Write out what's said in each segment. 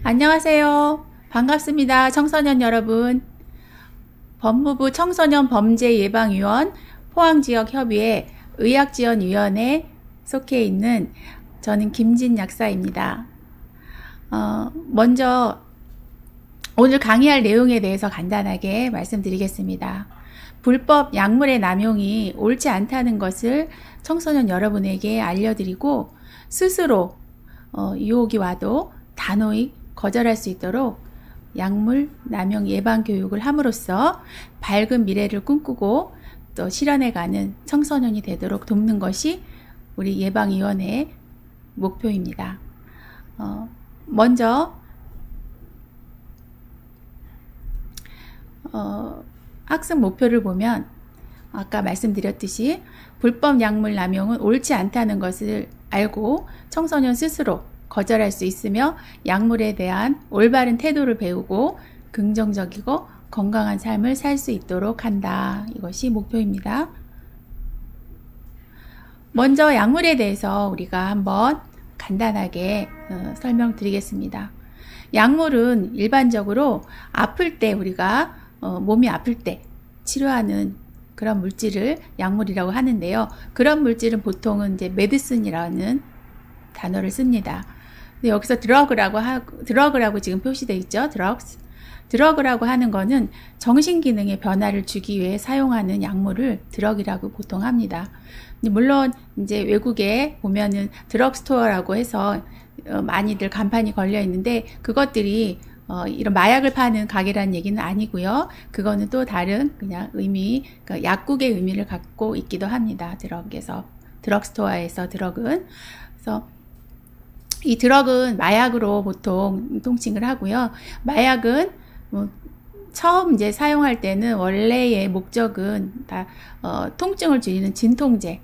안녕하세요. 반갑습니다. 청소년 여러분. 법무부 청소년범죄예방위원 포항지역협의회 의학지원위원회에 속해 있는 저는 김진 약사입니다. 먼저 오늘 강의할 내용에 대해서 간단하게 말씀드리겠습니다. 불법 약물의 남용이 옳지 않다는 것을 청소년 여러분에게 알려드리고 스스로 유혹이 와도 단호히 거절할 수 있도록 약물 남용 예방 교육을 함으로써 밝은 미래를 꿈꾸고 또 실현해가는 청소년이 되도록 돕는 것이 우리 예방위원회의 목표입니다. 먼저 학습 목표를 보면 아까 말씀드렸듯이 불법 약물 남용은 옳지 않다는 것을 알고 청소년 스스로 거절할 수 있으며 약물에 대한 올바른 태도를 배우고 긍정적이고 건강한 삶을 살 수 있도록 한다. 이것이 목표입니다. 먼저 약물에 대해서 우리가 한번 간단하게 설명드리겠습니다. 약물은 일반적으로 아플 때 우리가 몸이 아플 때 치료하는 그런 물질을 약물이라고 하는데요. 그런 물질은 보통은 이제 메디슨이라는 단어를 씁니다. 근데 여기서 드러그라고 지금 표시되어 있죠. 드러그라고 하는 거는 정신기능의 변화를 주기 위해 사용하는 약물을 드럭이라고 보통 합니다. 물론 이제 외국에 보면은 드럭스토어라고 해서 많이들 간판이 걸려 있는데 그것들이 이런 마약을 파는 가게라는 얘기는 아니고요. 그거는 또 다른 그냥 의미, 그러니까 약국의 의미를 갖고 있기도 합니다. 드럭스토어에서 드럭은. 그래서 이 드럭은 마약으로 보통 통칭을 하고요. 마약은 처음 이제 사용할 때는 원래의 목적은 다 통증을 줄이는 진통제,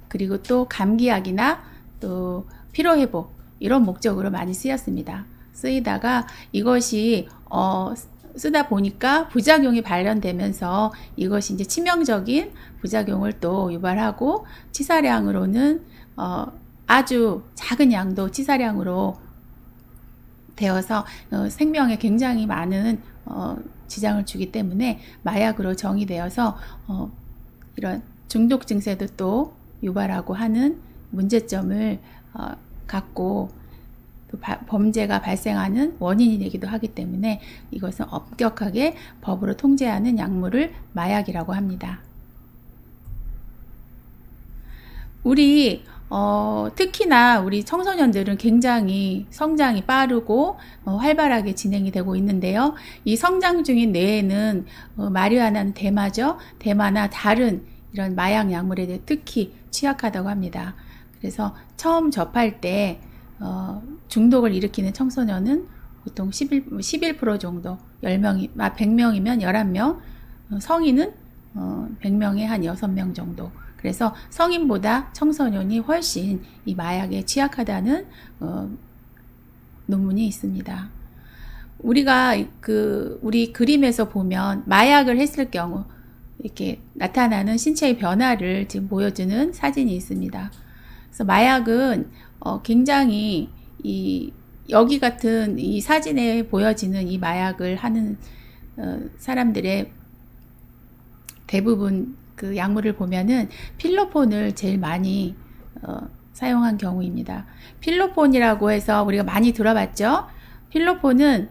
그리고 또 감기약이나 또 피로회복 이런 목적으로 많이 쓰이다가 이것이 쓰다 보니까 부작용이 발견되면서 이것이 이제 치명적인 부작용을 또 유발하고 치사량으로는 아주 작은 양도 치사량으로 되어서 생명에 굉장히 많은 지장을 주기 때문에 마약으로 정의되어서 이런 중독 증세도 또 유발하고 하는 문제점을 갖고 또 범죄가 발생하는 원인이 되기도 하기 때문에 이것은 엄격하게 법으로 통제하는 약물을 마약이라고 합니다. 특히나 우리 청소년들은 굉장히 성장이 빠르고 활발하게 진행이 되고 있는데요. 이 성장 중인 뇌에는 마리화나는 대마죠. 대마나 다른 이런 마약 약물에 대해 특히 취약하다고 합니다. 그래서 처음 접할 때 중독을 일으키는 청소년은 보통 11% 정도, 100명이면 11명, 성인은 100명에 한 6명 정도. 그래서 성인보다 청소년이 훨씬 이 마약에 취약하다는 논문이 있습니다. 우리가 우리 그림에서 보면 마약을 했을 경우 이렇게 나타나는 신체의 변화를 지금 보여주는 사진이 있습니다. 그래서 마약은 굉장히 여기 같은 이 사진에 보여지는 이 마약을 하는 사람들의 대부분 그 약물을 보면은 필로폰을 제일 많이 사용한 경우입니다. 필로폰이라고 해서 우리가 많이 들어봤죠? 필로폰은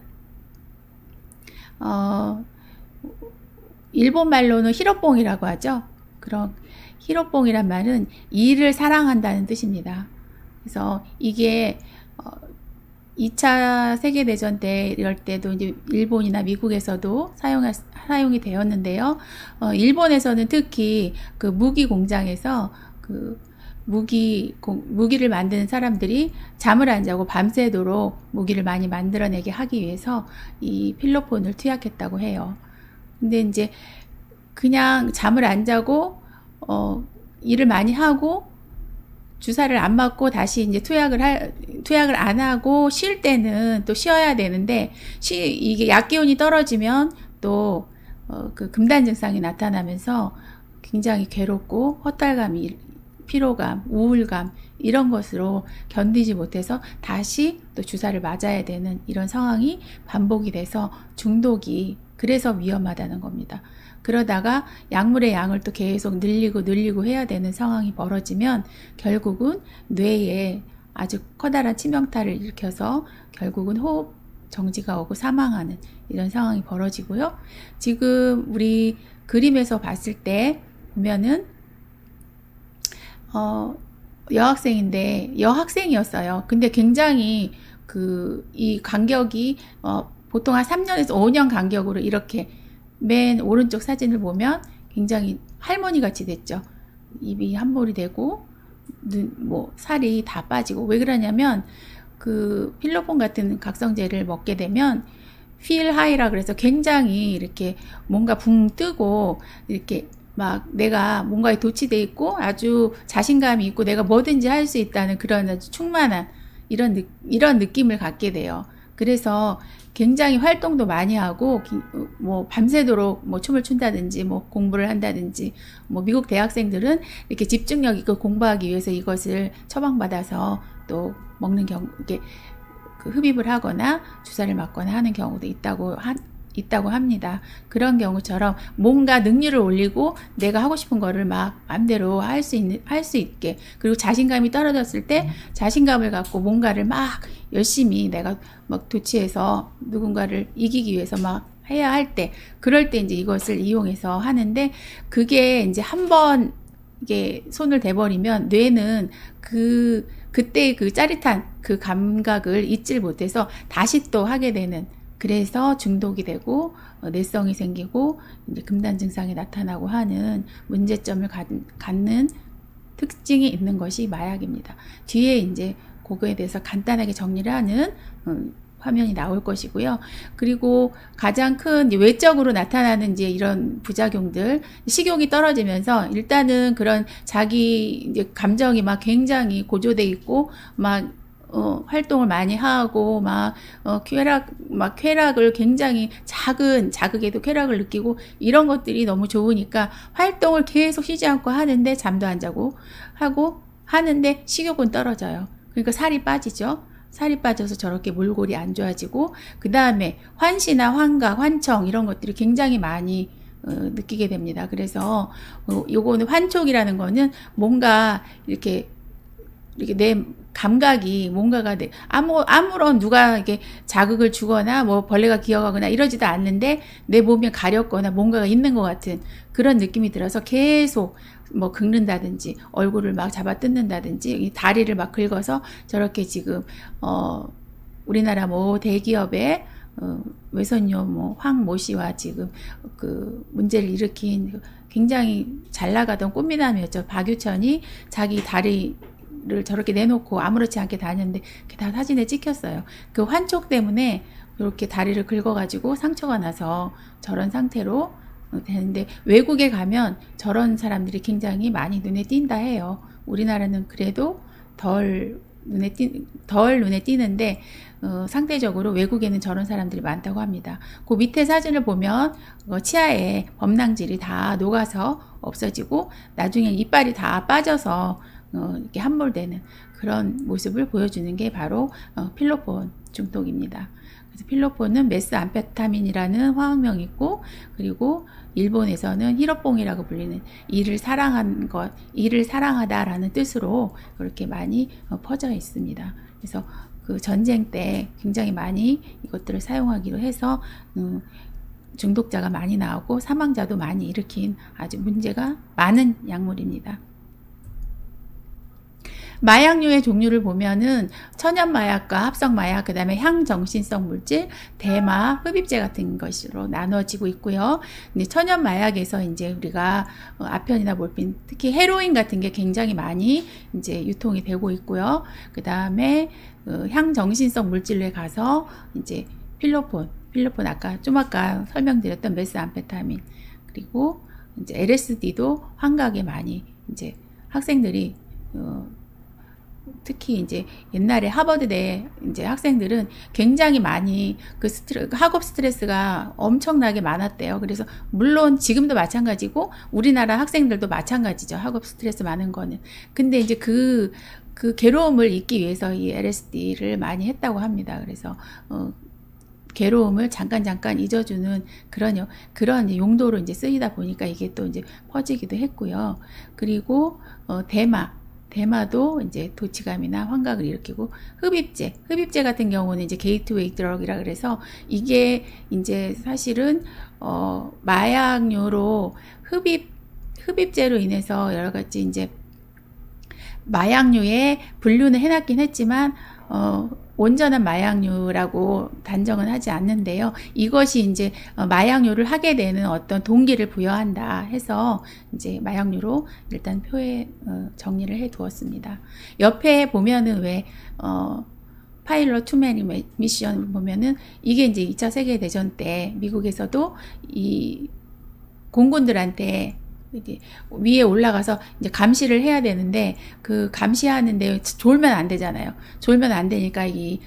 일본 말로는 히로뽕이라고 하죠. 그런 히로뽕이란 말은 이를 사랑한다는 뜻입니다. 그래서 이게 2차 세계대전 때 이럴 때도 이제 일본이나 미국에서도 사용이 되었는데요. 일본에서는 특히 그 무기 공장에서 그 무기를 만드는 사람들이 잠을 안 자고 밤새도록 무기를 많이 만들어내게 하기 위해서 이 필로폰을 투약했다고 해요. 근데 이제 그냥 잠을 안 자고 일을 많이 하고 주사를 안 맞고 다시 이제 투약을 안 하고 쉴 때는 또 쉬어야 되는데 이게 약 기운이 떨어지면 또 그 금단 증상이 나타나면서 굉장히 괴롭고 허탈감이 피로감, 우울감 이런 것으로 견디지 못해서 다시 또 주사를 맞아야 되는 이런 상황이 반복이 돼서 중독이 그래서 위험하다는 겁니다. 그러다가 약물의 양을 또 계속 늘리고 해야 되는 상황이 벌어지면 결국은 뇌에 아주 커다란 치명타를 일으켜서 결국은 호흡 정지가 오고 사망하는 이런 상황이 벌어지고요. 지금 우리 그림에서 봤을 때 보면은 여학생인데 여학생이었어요. 근데 굉장히 이 간격이 보통 한 3년에서 5년 간격으로 이렇게 맨 오른쪽 사진을 보면 굉장히 할머니 같이 됐죠. 입이 한몰이 되고 살이 다 빠지고. 왜 그러냐면 필로폰 같은 각성제를 먹게 되면 feel high라 그래서 굉장히 이렇게 뭔가 붕 뜨고 이렇게 막 내가 뭔가에 도취돼 있고 아주 자신감이 있고 내가 뭐든지 할 수 있다는 그런 아주 충만한 이런 느낌을 갖게 돼요. 그래서 굉장히 활동도 많이 하고 밤새도록 춤을 춘다든지 공부를 한다든지 미국 대학생들은 이렇게 집중력 있고 공부하기 위해서 이것을 처방받아서 또 먹는 경우 이렇게 흡입을 하거나 주사를 맞거나 하는 경우도 있다고 합니다. 그런 경우처럼 뭔가 능률을 올리고 내가 하고 싶은 거를 막 마음대로 할 수 있게, 그리고 자신감이 떨어졌을 때 자신감을 갖고 뭔가를 막 열심히 내가 막 도취해서 누군가를 이기기 위해서 막 해야 할 때, 그럴 때 이제 이것을 이용해서 하는데, 그게 이제 한번 이게 손을 대버리면 뇌는 그때의 그 짜릿한 그 감각을 잊질 못해서 다시 또 하게 되는, 그래서 중독이 되고 내성이 생기고 이제 금단 증상이 나타나고 하는 문제점을 갖는 특징이 있는 것이 마약입니다. 뒤에 이제 그거에 대해서 간단하게 정리를 하는 화면이 나올 것이고요. 그리고 가장 큰 외적으로 나타나는 이제 이런 부작용들, 식욕이 떨어지면서 일단은 그런 자기 이제 감정이 막 굉장히 고조돼 있고 막 활동을 많이 하고 쾌락을 굉장히 작은 자극에도 쾌락을 느끼고 이런 것들이 너무 좋으니까 활동을 계속 쉬지 않고 하는데 잠도 안 자고 하고 하는데 식욕은 떨어져요. 그러니까 살이 빠지죠. 살이 빠져서 저렇게 몰골이 안 좋아지고, 그 다음에 환시나 환각, 환청 이런 것들이 굉장히 많이 느끼게 됩니다. 그래서 요거는 환촉이라는 거는 뭔가 이렇게 내 감각이 뭔가가 아무런 누가 이렇게 자극을 주거나 벌레가 기어가거나 이러지도 않는데 내 몸에 가렵거나 뭔가가 있는 것 같은 그런 느낌이 들어서 계속 긁는다든지 얼굴을 막 잡아 뜯는다든지 다리를 막 긁어서 저렇게 지금 우리나라 대기업의 외선료 황모 씨와 지금 문제를 일으킨 굉장히 잘 나가던 꽃미남이었죠. 박유천이 자기 다리를 저렇게 내놓고 아무렇지 않게 다녔는데 그게 다 사진에 찍혔어요. 그 환촉 때문에 이렇게 다리를 긁어가지고 상처가 나서 저런 상태로 되는데, 외국에 가면 저런 사람들이 굉장히 많이 눈에 띈다 해요. 우리나라는 그래도 덜 눈에 띄는데 상대적으로 외국에는 저런 사람들이 많다고 합니다. 그 밑에 사진을 보면 치아에 범랑질이 다 녹아서 없어지고 나중에 이빨이 다 빠져서 이렇게 함몰되는 그런 모습을 보여주는 게 바로 필로폰 중독입니다. 그래서 필로폰은 메스암페타민이라는 화학명이 있고, 그리고 일본에서는 히로뽕이라고 불리는 이를 사랑하다라는 뜻으로 그렇게 많이 퍼져 있습니다. 그래서 그 전쟁 때 굉장히 많이 이것들을 사용하기로 해서 중독자가 많이 나오고 사망자도 많이 일으킨 아주 문제가 많은 약물입니다. 마약류의 종류를 보면은 천연마약과 합성마약, 그 다음에 향정신성 물질, 대마, 흡입제 같은 것으로 나눠지고 있고요. 근데 천연마약에서 이제 우리가 아편이나 몰핀, 특히 헤로인 같은 게 굉장히 많이 이제 유통이 되고 있고요. 그 다음에 향정신성 물질에 가서 이제 필로폰 아까 설명드렸던 메스암페타민, 그리고 이제 LSD도 환각에 많이 이제 학생들이 특히 이제 옛날에 하버드대 이제 학생들은 굉장히 많이 학업 스트레스가 엄청나게 많았대요. 그래서 물론 지금도 마찬가지고 우리나라 학생들도 마찬가지죠. 학업 스트레스 많은 거는. 근데 이제 그 괴로움을 잊기 위해서 이 LSD를 많이 했다고 합니다. 그래서 괴로움을 잠깐 잊어주는 그런 용도로 이제 쓰이다 보니까 이게 또 이제 퍼지기도 했고요. 그리고 대마도 이제 도취감이나 환각을 일으키고, 흡입제 같은 경우는 이제 게이트웨이 드럭이라 그래서 이게 이제 사실은 마약류로 흡입제로 인해서 여러 가지 이제 마약류에 분류는 해놨긴 했지만 온전한 마약류라고 단정은 하지 않는데요. 이것이 이제 마약류를 하게 되는 어떤 동기를 부여한다 해서 이제 마약류로 일단 표에 정리를 해 두었습니다. 옆에 보면은 왜 파일럿 투맨 미션 보면은 이게 이제 2차 세계대전 때 미국에서도 이 공군들한테 위에 올라가서 이제 감시를 해야 되는데, 그 감시하는데 졸면 안 되잖아요. 졸면 안 되니까 이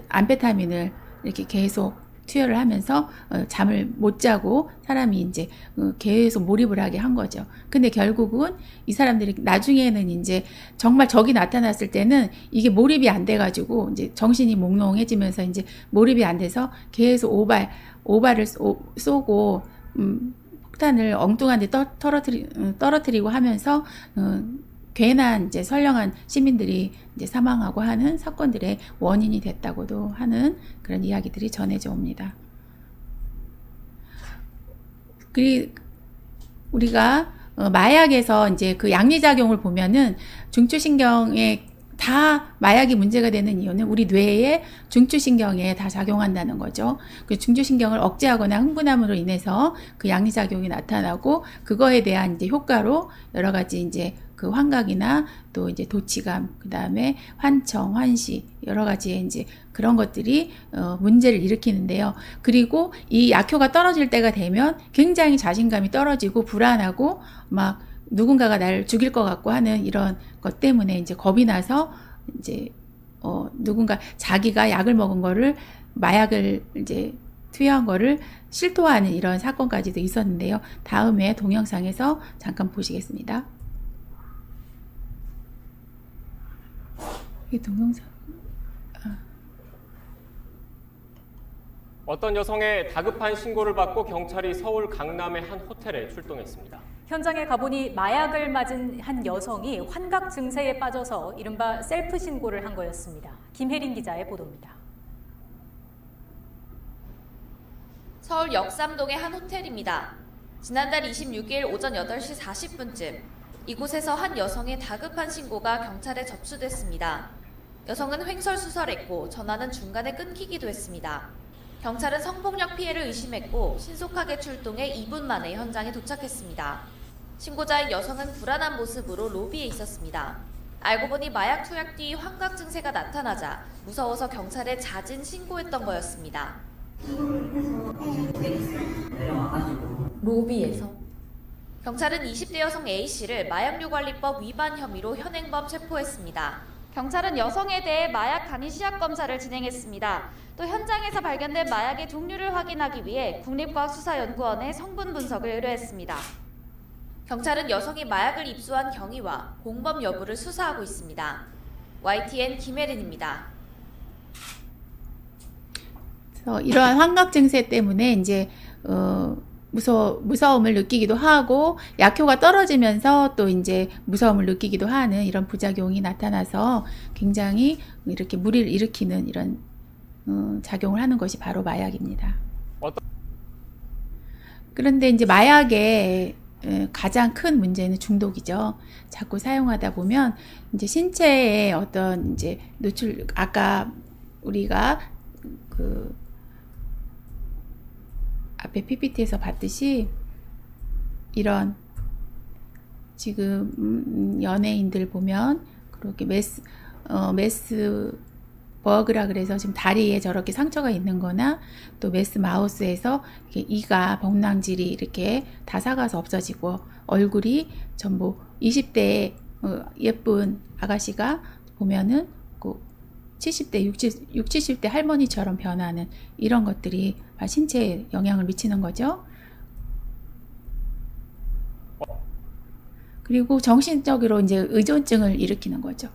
암페타민을 이렇게 계속 투여를 하면서 잠을 못 자고 사람이 이제 계속 몰입을 하게 한 거죠. 근데 결국은 이 사람들이 나중에는 이제 정말 적이 나타났을 때는 이게 몰입이 안 돼가지고 이제 정신이 몽롱해지면서 이제 몰입이 안 돼서 계속 오발을 쏘고 폭탄을 엉뚱한 데 떨어뜨리고 하면서 괜한 이제 선량한 시민들이 이제 사망하고 하는 사건들의 원인이 됐다고도 하는 그런 이야기들이 전해져 옵니다. 우리가 마약에서 이제 그 양리작용을 보면은 중추신경에 다 마약이 문제가 되는 이유는 우리 뇌의 중추신경에 다 작용한다는 거죠. 그 중추신경을 억제하거나 흥분함으로 인해서 그 양리작용이 나타나고, 그거에 대한 이제 효과로 여러 가지 이제 그 환각이나 또 이제 도취감, 그 다음에 환청, 환시, 여러 가지의 이제 그런 것들이 문제를 일으키는데요. 그리고 이 약효가 떨어질 때가 되면 굉장히 자신감이 떨어지고 불안하고 막 누군가가 나를 죽일 것 같고 하는 이런 것 때문에 이제 겁이 나서 이제 누군가 자기가 약을 먹은 거를, 마약을 이제 투여한 거를 실토하는 이런 사건까지도 있었는데요. 다음에 동영상에서 잠깐 보시겠습니다. 이 동영상. 어떤 여성의 다급한 신고를 받고 경찰이 서울 강남의 한 호텔에 출동했습니다. 현장에 가보니 마약을 맞은 한 여성이 환각 증세에 빠져서 이른바 셀프 신고를 한 거였습니다. 김혜린 기자의 보도입니다. 서울 역삼동의 한 호텔입니다. 지난달 26일 오전 8시 40분쯤 이곳에서 한 여성의 다급한 신고가 경찰에 접수됐습니다. 여성은 횡설수설했고 전화는 중간에 끊기기도 했습니다. 경찰은 성폭력 피해를 의심했고 신속하게 출동해 2분 만에 현장에 도착했습니다. 신고자의 여성은 불안한 모습으로 로비에 있었습니다. 알고 보니 마약 투약 뒤 환각 증세가 나타나자 무서워서 경찰에 자진 신고했던 거였습니다. 로비에서? 경찰은 20대 여성 A씨를 마약류관리법 위반 혐의로 현행범 체포했습니다. 경찰은 여성에 대해 마약 간이 시약 검사를 진행했습니다. 또 현장에서 발견된 마약의 종류를 확인하기 위해 국립과학수사연구원에 성분 분석을 의뢰했습니다. 경찰은 여성이 마약을 입수한 경위와 공범 여부를 수사하고 있습니다. YTN 김혜린입니다. 이러한 환각 증세 때문에 이제 무서움을 느끼기도 하고, 약효가 떨어지면서 또 이제 무서움을 느끼기도 하는 이런 부작용이 나타나서 굉장히 이렇게 무리를 일으키는 이런 작용을 하는 것이 바로 마약입니다. 그런데 이제 마약의 가장 큰 문제는 중독이죠. 자꾸 사용하다 보면 이제 신체에 어떤 이제 노출, 아까 우리가 그 앞에 PPT에서 봤듯이 이런 지금 연예인들 보면 그렇게 메스 버그라 그래서 지금 다리에 저렇게 상처가 있는 거나, 또 메스 마우스에서 이렇게 이가 범랑질이 이렇게 다 사가서 없어지고, 얼굴이 전부 20대의 예쁜 아가씨가 보면은 그 70대, 60, 70대 할머니처럼 변하는 이런 것들이 신체에 영향을 미치는 거죠. 그리고 정신적으로 이제 의존증을 일으키는 거죠.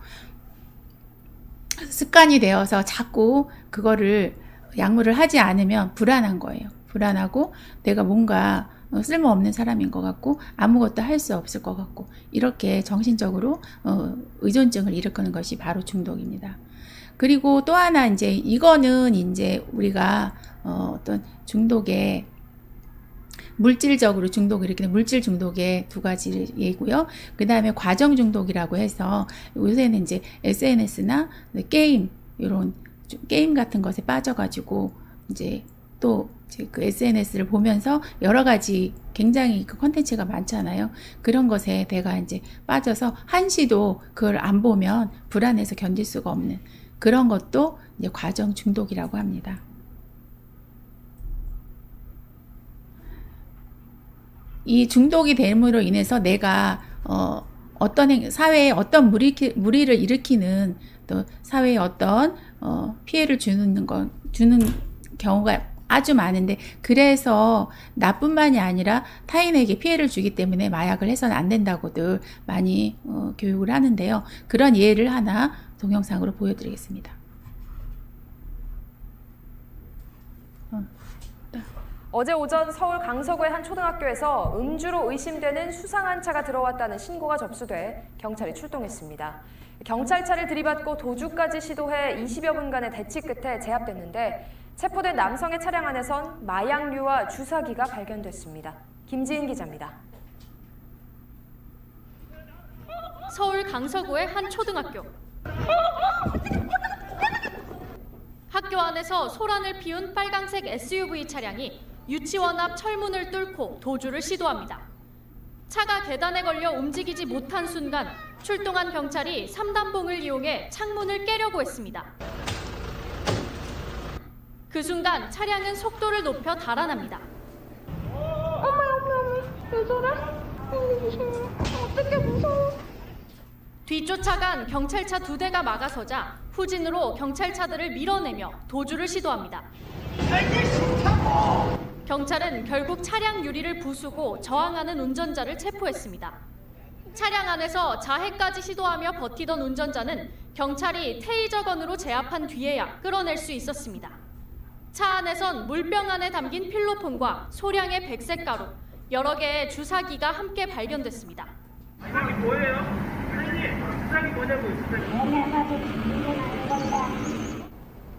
습관이 되어서 자꾸 그거를 약물을 하지 않으면 불안한 거예요. 불안하고 내가 뭔가 쓸모없는 사람인 것 같고 아무것도 할 수 없을 것 같고 이렇게 정신적으로 의존증을 일으키는 것이 바로 중독입니다. 그리고 또 하나 이제 이거는 이제 우리가 어떤 중독의 물질적으로 중독을 일으키는 물질 중독의 두 가지 예고요. 그 다음에 과정 중독이라고 해서 요새는 이제 SNS나 게임 이런 게임 같은 것에 빠져가지고 이제 또 그 SNS를 보면서 여러 가지 굉장히 그 콘텐츠가 많잖아요. 그런 것에 내가 이제 빠져서 한시도 그걸 안 보면 불안해서 견딜 수가 없는 그런 것도 이제 과정 중독이라고 합니다. 이 중독이 됨으로 인해서 내가 어떤 사회에 어떤 무리를 일으키는 또 사회에 어떤 피해를 주는 경우가 아주 많은데 그래서 나뿐만이 아니라 타인에게 피해를 주기 때문에 마약을 해서는 안 된다고들 많이 교육을 하는데요. 그런 예를 하나 동영상으로 보여드리겠습니다. 어제 오전 서울 강서구의 한 초등학교에서 음주로 의심되는 수상한 차가 들어왔다는 신고가 접수돼 경찰이 출동했습니다. 경찰차를 들이받고 도주까지 시도해 20여 분간의 대치 끝에 제압됐는데 체포된 남성의 차량 안에선 마약류와 주사기가 발견됐습니다. 김지인 기자입니다. 서울 강서구의 한 초등학교. 학교 안에서 소란을 피운 빨강색 SUV 차량이 유치원 앞 철문을 뚫고 도주를 시도합니다. 차가 계단에 걸려 움직이지 못한 순간 출동한 경찰이 3단봉을 이용해 창문을 깨려고 했습니다. 그 순간 차량은 속도를 높여 달아납니다. 어머, 왜 저래? 어떡해, 무서워. 뒤쫓아간 경찰차 2대가 막아서자 후진으로 경찰차들을 밀어내며 도주를 시도합니다. 경찰은 결국 차량 유리를 부수고 저항하는 운전자를 체포했습니다. 차량 안에서 자해까지 시도하며 버티던 운전자는 경찰이 테이저건으로 제압한 뒤에야 끌어낼 수 있었습니다. 차 안에선 물병 안에 담긴 필로폰과 소량의 백색 가루, 여러 개의 주사기가 함께 발견됐습니다. 주사기 뭐예요? 선생님, 주사기 뭐냐고요, 주사기.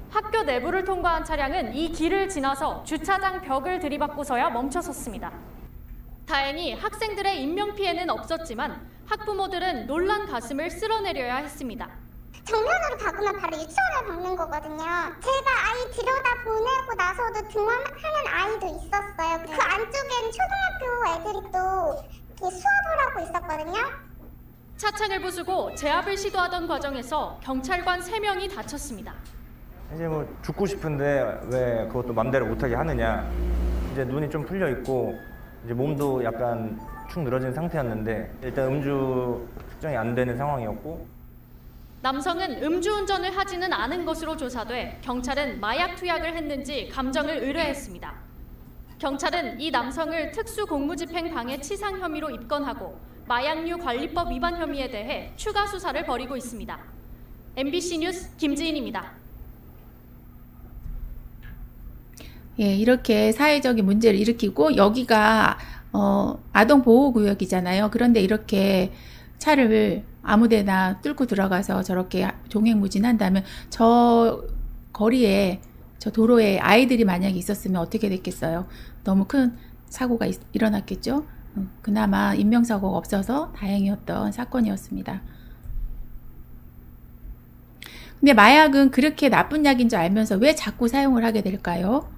학교 내부를 통과한 차량은 이 길을 지나서 주차장 벽을 들이받고서야 멈춰섰습니다. 다행히 학생들의 인명피해는 없었지만 학부모들은 놀란 가슴을 쓸어내려야 했습니다. 정면으로 박으면 바로 유치원을 박는 거거든요. 제가 아이 들여다 보내고 나서도 등원하는 아이도 있었어요. 그 안쪽에는 초등학교 애들이 또 수업을 하고 있었거든요. 차창을 부수고 제압을 시도하던 과정에서 경찰관 3명이 다쳤습니다. 이제 뭐 죽고 싶은데 왜 그것도 맘대로 못하게 하느냐. 이제 눈이 좀 풀려 있고 이제 몸도 약간 축 늘어진 상태였는데 일단 음주 측정이 안 되는 상황이었고. 남성은 음주운전을 하지는 않은 것으로 조사돼 경찰은 마약 투약을 했는지 감정을 의뢰했습니다. 경찰은 이 남성을 특수공무집행 방해 치상 혐의로 입건하고 마약류 관리법 위반 혐의에 대해 추가 수사를 벌이고 있습니다. MBC 뉴스 김지인입니다. 예, 이렇게 사회적인 문제를 일으키고 여기가 아동보호구역이잖아요. 그런데 이렇게 차를 아무데나 뚫고 들어가서 저렇게 종횡무진한다면 저 거리에 저 도로에 아이들이 만약에 있었으면 어떻게 됐겠어요? 너무 큰 사고가 일어났겠죠? 그나마 인명사고가 없어서 다행이었던 사건이었습니다. 근데 마약은 그렇게 나쁜 약인 줄 알면서 왜 자꾸 사용을 하게 될까요?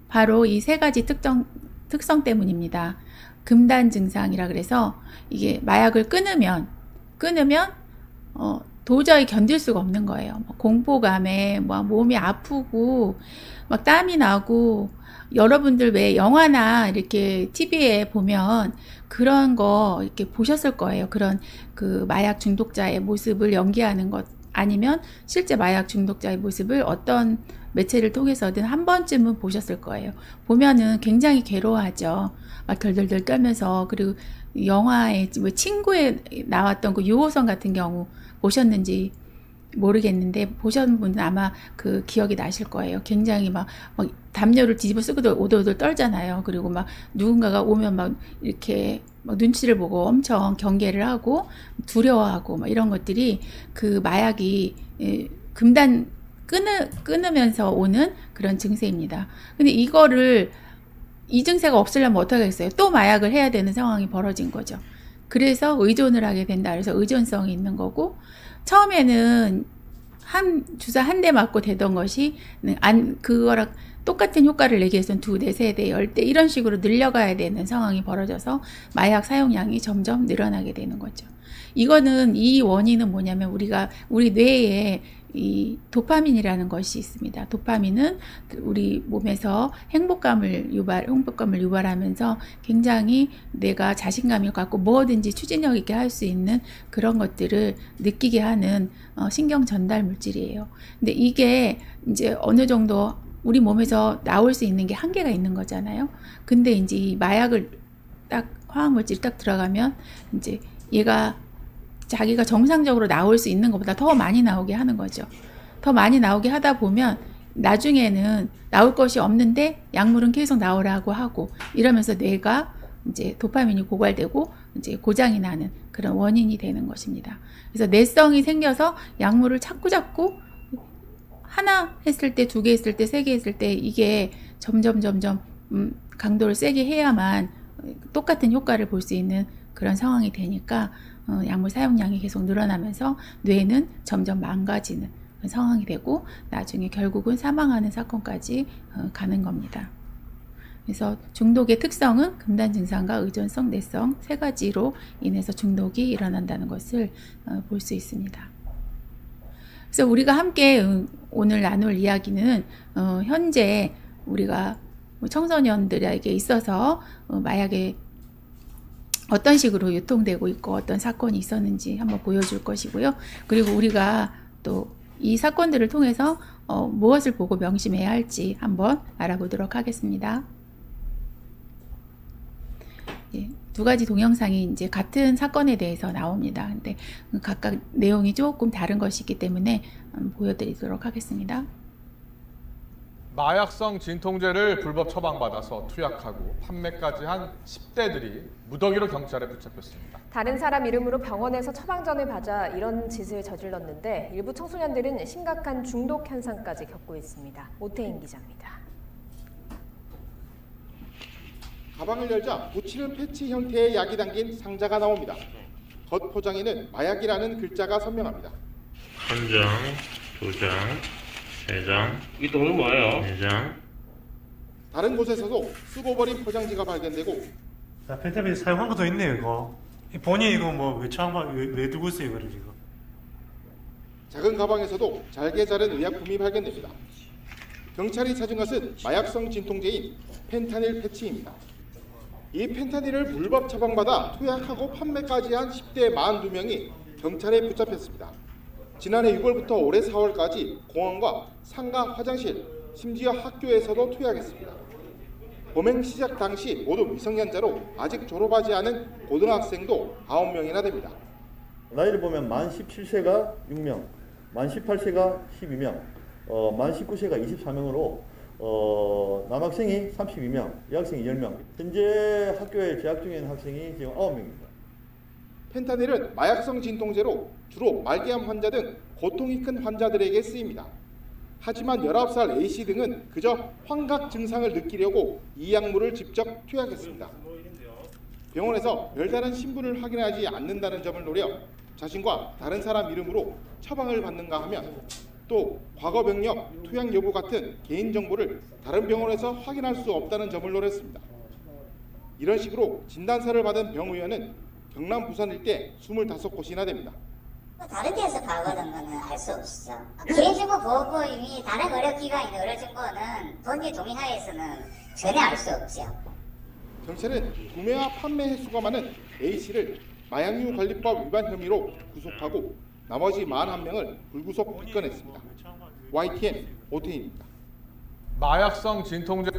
바로 이 3가지 특성 때문입니다. 금단 증상이라 그래서 이게 마약을 끊으면 도저히 견딜 수가 없는 거예요. 공포감에 몸이 아프고 막 땀이 나고 여러분들 왜 영화나 이렇게 TV에 보면 그런 거 이렇게 보셨을 거예요. 그런 그 마약 중독자의 모습을 연기하는 것 아니면 실제 마약 중독자의 모습을 어떤 매체를 통해서든 한 번쯤은 보셨을 거예요. 보면은 굉장히 괴로워하죠. 막 덜덜덜 떨면서 그리고 영화에 뭐 친구에 나왔던 그 유호선 같은 경우 보셨는지 모르겠는데 보신 분은 아마 그 기억이 나실 거예요. 굉장히 막 담요를 뒤집어 쓰고도 오돌오돌 떨잖아요. 그리고 막 누군가가 오면 막 이렇게 막 눈치를 보고 엄청 경계를 하고 두려워하고 막 이런 것들이 그 마약이 금단 끊으면서 오는 그런 증세입니다. 근데 이 증세가 없으려면 어떻게 하겠어요? 또 마약을 해야 되는 상황이 벌어진 거죠. 그래서 의존을 하게 된다. 그래서 의존성이 있는 거고, 처음에는 주사 한 대 맞고 되던 것이 그거랑 똑같은 효과를 내기 위해서는 2대, 3대, 10대 이런 식으로 늘려가야 되는 상황이 벌어져서 마약 사용량이 점점 늘어나게 되는 거죠. 이거는 이 원인은 뭐냐면 우리 뇌에 이 도파민이라는 것이 있습니다. 도파민은 우리 몸에서 행복감을 유발하면서 굉장히 내가 자신감을 갖고 뭐든지 추진력 있게 할 수 있는 그런 것들을 느끼게 하는 신경 전달 물질이에요. 근데 이게 이제 어느 정도 우리 몸에서 나올 수 있는 게 한계가 있는 거잖아요. 근데 이제 이 마약을 화학물질이 딱 들어가면 이제 얘가 자기가 정상적으로 나올 수 있는 것보다 더 많이 나오게 하는 거죠. 더 많이 나오게 하다 보면 나중에는 나올 것이 없는데 약물은 계속 나오라고 하고 이러면서 뇌가 이제 도파민이 고갈되고 이제 고장이 나는 그런 원인이 되는 것입니다. 그래서 내성이 생겨서 약물을 자꾸 하나 했을 때, 2개 했을 때, 3개 했을 때 이게 점점 강도를 세게 해야만 똑같은 효과를 볼 수 있는 그런 상황이 되니까 약물 사용량이 계속 늘어나면서 뇌는 점점 망가지는 상황이 되고 나중에 결국은 사망하는 사건까지 가는 겁니다. 그래서 중독의 특성은 금단 증상과 의존성, 내성 3가지로 인해서 중독이 일어난다는 것을 볼 수 있습니다. 그래서 우리가 함께 오늘 나눌 이야기는 현재 우리가 청소년들에게 있어서 마약의 어떤 식으로 유통되고 있고 어떤 사건이 있었는지 한번 보여줄 것이고요. 그리고 우리가 또 이 사건들을 통해서 무엇을 보고 명심해야 할지 한번 알아보도록 하겠습니다. 예, 2가지 동영상이 이제 같은 사건에 대해서 나옵니다. 근데 각각 내용이 조금 다른 것이 있기 때문에 보여드리도록 하겠습니다. 마약성 진통제를 불법 처방받아서 투약하고 판매까지 한 10대들이 무더기로 경찰에 붙잡혔습니다. 다른 사람 이름으로 병원에서 처방전을 받아 이런 짓을 저질렀는데 일부 청소년들은 심각한 중독 현상까지 겪고 있습니다. 오태인 기자입니다. 가방을 열자 묻히는 패치 형태의 약이 담긴 상자가 나옵니다. 겉 포장에는 마약이라는 글자가 선명합니다. 1장, 2장, 3장. 이 돈은 뭐예요? 4장. 다른 곳에서도 쓰고 버린 포장지가 발견되고 펜타밀 사용한 것도 있네요. 이거 본인 이거 뭐 왜 두고 있어요 이거를 지금? 작은 가방에서도 잘게 자른 의약품이 발견됩니다. 경찰이 찾은 것은 마약성 진통제인 펜타닐 패치입니다. 이 펜타닐을 불법 처방받아 투약하고 판매까지 한 10대 42명이 경찰에 붙잡혔습니다. 지난해 6월부터 올해 4월까지 공원과 상가, 화장실, 심지어 학교에서도 투약했습니다. 범행 시작 당시 모두 미성년자로 아직 졸업하지 않은 고등학생도 9명이나 됩니다. 나이를 보면 만 17세가 6명, 만 18세가 12명, 만 19세가 24명으로 남학생이 32명, 여학생이 10명. 현재 학교에 재학 중인 학생이 지금 9명입니다. 펜타닐은 마약성 진통제로 주로 말기암 환자 등 고통이 큰 환자들에게 쓰입니다. 하지만 19살 A씨 등은 그저 환각 증상을 느끼려고 이 약물을 직접 투약했습니다. 병원에서 별다른 신분을 확인하지 않는다는 점을 노려 자신과 다른 사람 이름으로 처방을 받는가 하면 또 과거 병력, 투약 여부 같은 개인정보를 다른 병원에서 확인할 수 없다는 점을 노렸습니다. 이런 식으로 진단서를 받은 병의원은 경남 부산 일대 25곳이나 됩니다. 다른 데서 가거든 거는 알 수 없어. 개인정보 보호법이 다른 의료기관이 의료진 거는 본계 동의하에서는 전혀 알 수 없죠. 경찰은 구매와 판매 횟수가 많은 A씨를 마약류 관리법 위반 혐의로 구속하고 나머지 41명을 불구속 입건했습니다. YTN 오태인입니다. 마약성 진통제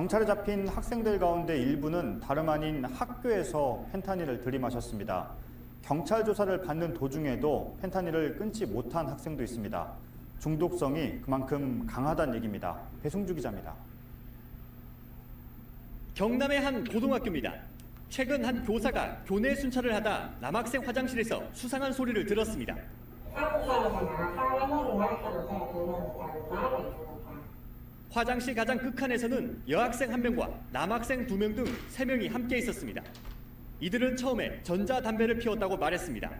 경찰에 잡힌 학생들 가운데 일부는 다름 아닌 학교에서 펜타닐을 들이마셨습니다. 경찰 조사를 받는 도중에도 펜타닐을 끊지 못한 학생도 있습니다. 중독성이 그만큼 강하다는 얘기입니다. 배승주 기자입니다. 경남의 한 고등학교입니다. 최근 한 교사가 교내 순찰을 하다 남학생 화장실에서 수상한 소리를 들었습니다. 화장실 가장 극한에서는 여학생 1명과 남학생 2명 등 3명이 함께 있었습니다. 이들은 처음에 전자담배를 피웠다고 말했습니다.